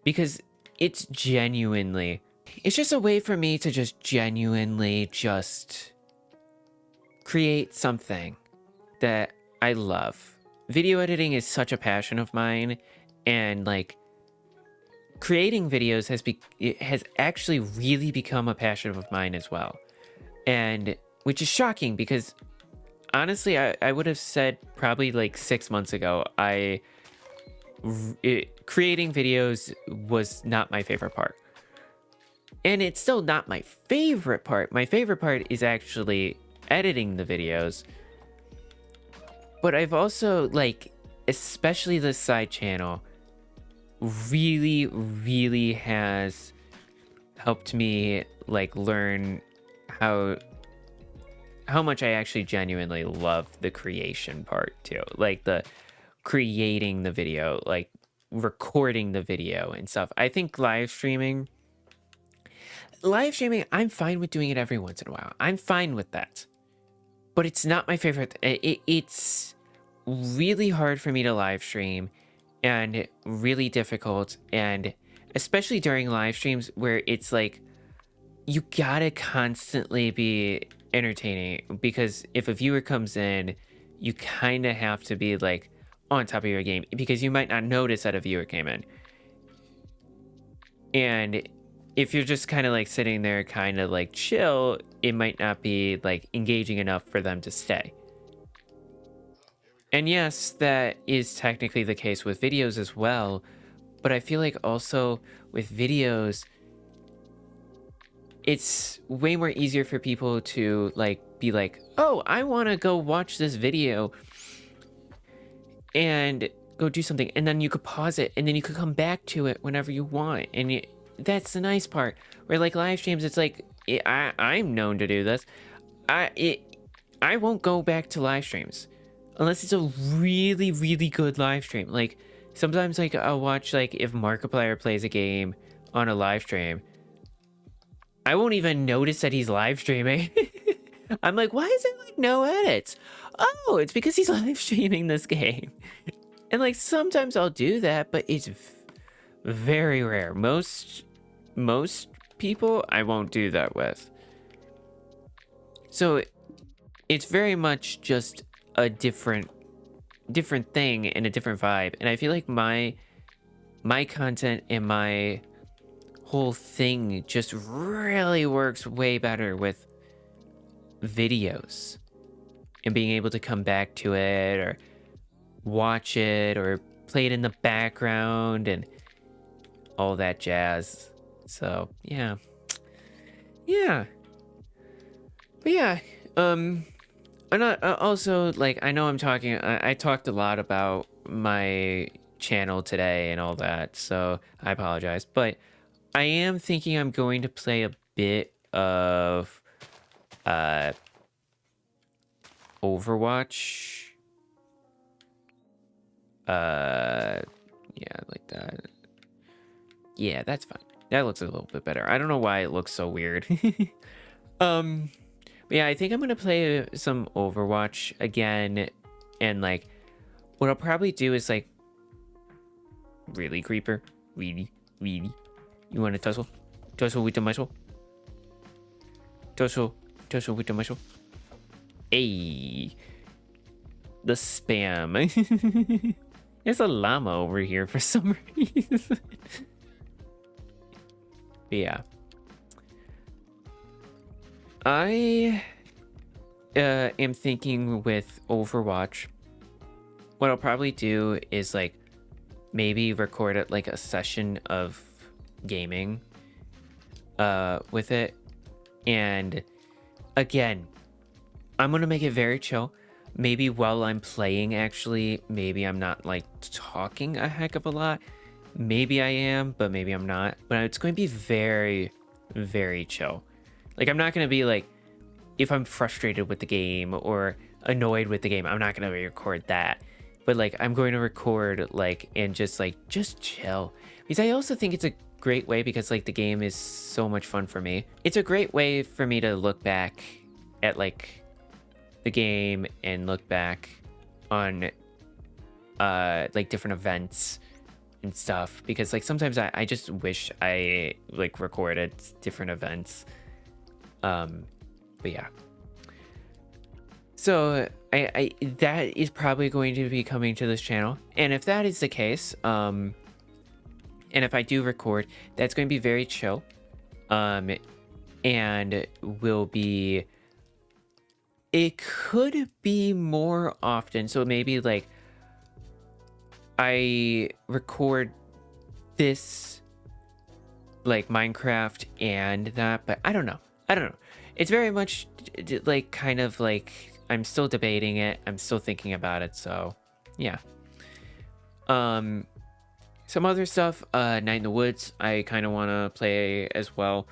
Because it's just a way for me to just genuinely just create something that I love. Video editing is such a passion of mine, and like creating videos has actually really become a passion of mine as well. And which is shocking because honestly, I would have said probably like 6 months ago, creating videos was not my favorite part. And it's still not my favorite part. My favorite part is actually editing the videos. But I've also, like, especially this side channel, really has helped me, like, learn how much I actually genuinely love the creation part, too. Like, the creating the video, like, recording the video and stuff. I think live streaming, I'm fine with doing it every once in a while. I'm fine with that. But it's not my favorite. It's really hard for me to live stream and really difficult. And especially during live streams where it's like, you gotta constantly be entertaining, because if a viewer comes in, you kind of have to be like on top of your game, because you might not notice that a viewer came in. And if you're just kind of like sitting there kind of like chill, it might not be like engaging enough for them to stay. And yes, that is technically the case with videos as well, but I feel like also with videos, it's way more easier for people to like be like, oh, I want to go watch this video and go do something, and then you could pause it and then you could come back to it whenever you want. And that's the nice part. Where like live streams, it's like I'm known to do this. I won't go back to live streams unless it's a really good live stream. Like sometimes like I'll watch, like if Markiplier plays a game on a live stream, I won't even notice that he's live streaming. I'm like, why is it like no edits? Oh, it's because he's live streaming this game. And like sometimes I'll do that, but it's very rare. Most people I won't do that with. So it's very much just a different thing and a different vibe. And I feel like my content and my whole thing just really works way better with videos and being able to come back to it or watch it or play it in the background and all that jazz. So yeah, but yeah, I'm not also like, I know I'm talking, I talked a lot about my channel today and all that, so I apologize, but I am thinking I'm going to play a bit of Overwatch. Yeah, like that. Yeah, that's fine. That looks a little bit better. I don't know why it looks so weird. um, but yeah, I think I'm gonna play some Overwatch again, and like, what I'll probably do is like, really, Creeper, really, really, you want to tussle, tussle with the muscle, tussle, tussle with the muscle. Hey, the spam. There's a llama over here for some reason. But yeah. I am thinking with Overwatch, what I'll probably do is like maybe record it like a session of gaming with it. And again, I'm gonna make it very chill. Maybe while I'm playing, actually, maybe I'm not like talking a heck of a lot. Maybe I am, but maybe I'm not. But it's going to be very, very chill. Like, I'm not going to be like, if I'm frustrated with the game or annoyed with the game, I'm not going to record that. But like, I'm going to record like, and just chill. Because I also think it's a great way, because like the game is so much fun for me. It's a great way for me to look back at like the game and look back on like different events and stuff, because like sometimes I just wish I like recorded different events. But yeah, so I that is probably going to be coming to this channel, and if that is the case, and if I do record, that's going to be very chill, and will be, it could be more often. So maybe like I record this like Minecraft and that, but I don't know. It's very much like kind of like I'm still debating it. I'm still thinking about it. So yeah. Some other stuff, Night in the Woods, I kind of want to play as well.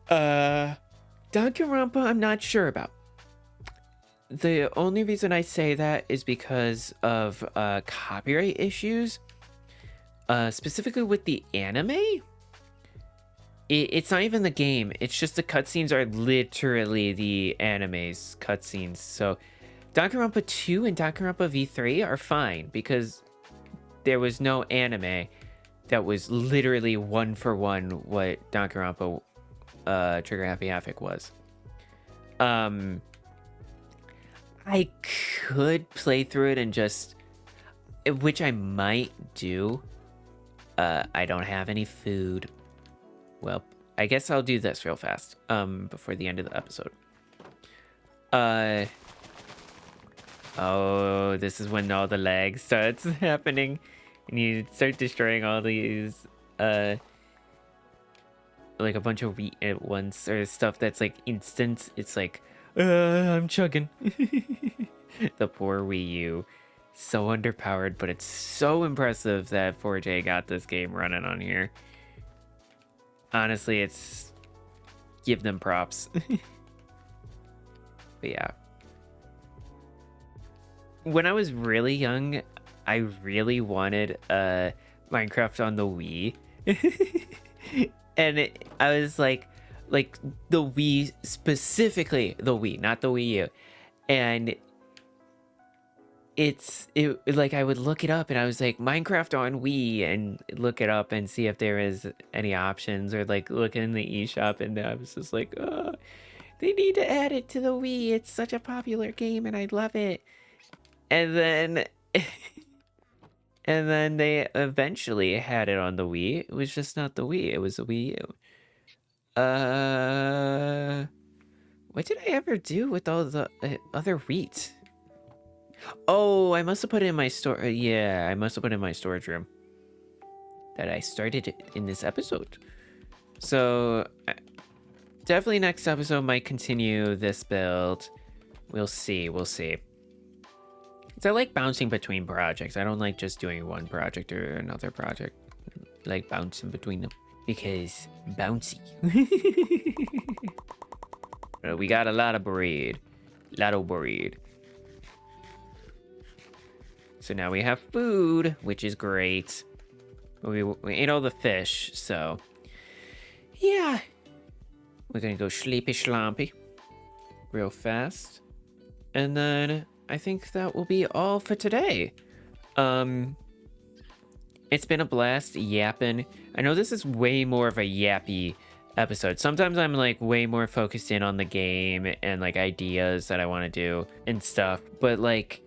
Danganronpa, I'm not sure about. The only reason I say that is because of copyright issues, specifically with the anime. It's not even the game. It's just the cutscenes are literally the anime's cutscenes. So Danganronpa 2 and Danganronpa V3 are fine because there was no anime that was literally one for one what Danganronpa Trigger Happy Havoc was. I could play through it and just, which I might do. I don't have any food. Well, I guess I'll do this real fast, before the end of the episode. Oh, this is when all the lag starts happening, and you start destroying all these, like a bunch of wheat at once, or stuff that's like instant. It's like, I'm chugging. The poor Wii U. So underpowered, but it's so impressive that 4J got this game running on here. Honestly, it's... give them props. But yeah. When I was really young, I really wanted Minecraft on the Wii. And I was like the Wii, specifically the Wii, not the Wii U. And it like I would look it up and I was like, Minecraft on Wii, and look it up and see if there is any options, or like look in the eShop, and I was just like, oh, they need to add it to the Wii. It's such a popular game and I love it. And then and then they eventually had it on the Wii. It was just not the Wii, it was the Wii U. What did I ever do with all the other wheat? Oh, I must have put it in my store. Yeah, I must have put it in my storage room that I started in this episode. So definitely next episode might continue this build. We'll see. We'll see. So I like bouncing between projects. I don't like just doing one project or another project. I like bouncing between them because bouncy. We got a lot of bread. So now we have food, which is great. We ate all the fish, so yeah, we're gonna go sleepy schlompy real fast. And then I think that will be all for today. Um, it's been a blast yapping. I know this is way more of a yappy episode. Sometimes I'm like way more focused in on the game and like ideas that I want to do and stuff. But like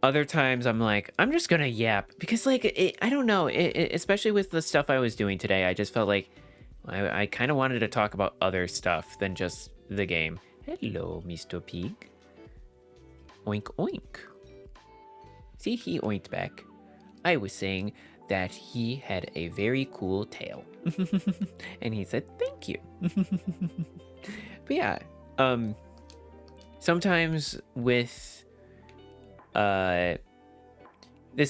other times I'm like, I'm just gonna yap because like I don't know, especially with the stuff I was doing today, I just felt like I kind of wanted to talk about other stuff than just the game. Hello, Mr. Pig. Oink oink. See, he oinked back. I was saying that he had a very cool tail. And he said, thank you. But yeah, sometimes with this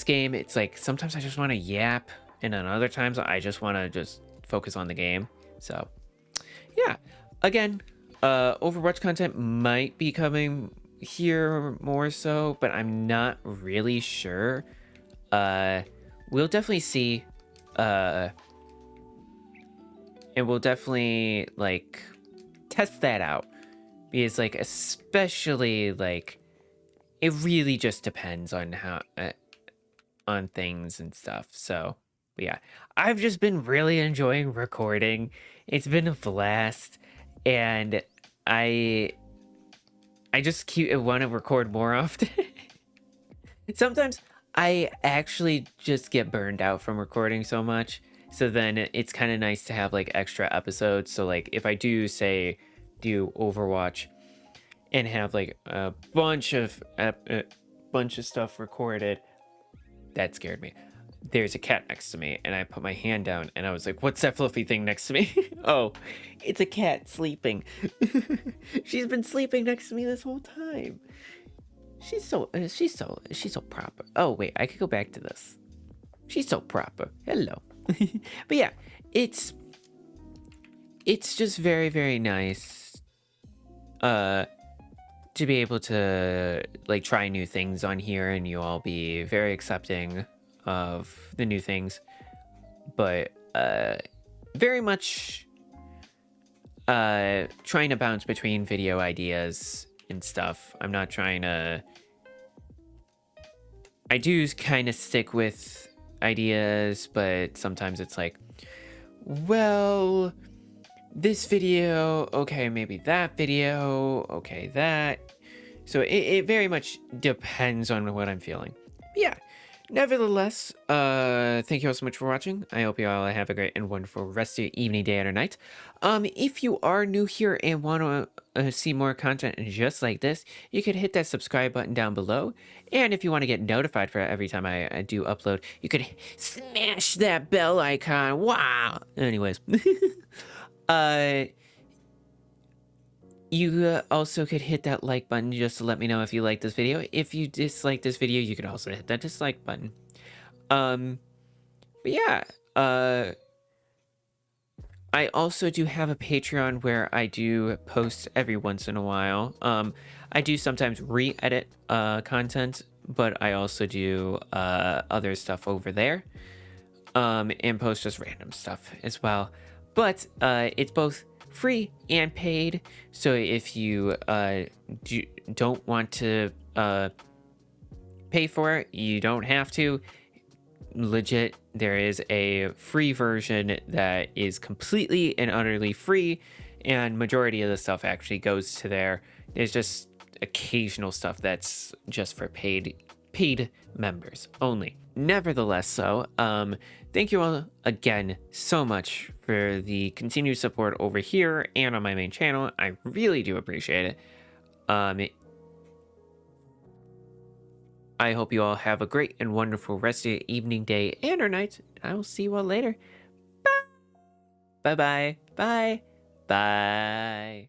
game, it's like sometimes I just want to yap, and then other times I just want to just focus on the game. So yeah, again, Overwatch content might be coming here more so, but I'm not really sure. We'll definitely see, and we'll definitely like test that out, because like especially like it really just depends on how on things and stuff. So but yeah, I've just been really enjoying recording. It's been a blast, and I I just keep want to record more often. Sometimes I actually just get burned out from recording so much. So then it's kind of nice to have like extra episodes. So like if I do say do Overwatch and have like a bunch of stuff recorded, that scared me. There's a cat next to me, and I put my hand down, and I was like, "What's that fluffy thing next to me?" Oh, it's a cat sleeping. She's been sleeping next to me this whole time. She's so proper. Oh wait, I could go back to this. She's so proper. Hello. But yeah, it's just very, very nice to be able to like try new things on here, and you all be very accepting of the new things. But very much trying to bounce between video ideas and stuff. I'm not trying to. I do kind of stick with ideas, but sometimes it's like, well, this video, okay, maybe that video, okay, that. So it very much depends on what I'm feeling. Yeah. Nevertheless, thank you all so much for watching. I hope you all have a great and wonderful rest of your evening, day, or night. If you are new here and want to see more content just like this, you could hit that subscribe button down below. And if you want to get notified for every time I do upload, you could smash that bell icon. Wow. Anyways, you also could hit that like button just to let me know if you like this video. If you dislike this video, you could also hit that dislike button. But yeah, I also do have a Patreon where I do post every once in a while. I do sometimes re-edit content, but I also do other stuff over there. And post just random stuff as well. But it's both free and paid. So if you don't want to pay for it, you don't have to. Legit, there is a free version that is completely and utterly free, and majority of the stuff actually goes to there. There's just occasional stuff that's just for paid members only. Nevertheless, so thank you all again so much for the continued support over here and on my main channel. I really do appreciate it. I hope you all have a great and wonderful rest of your evening, day, and or night. I will see you all later. Bye. Bye-bye. Bye. Bye.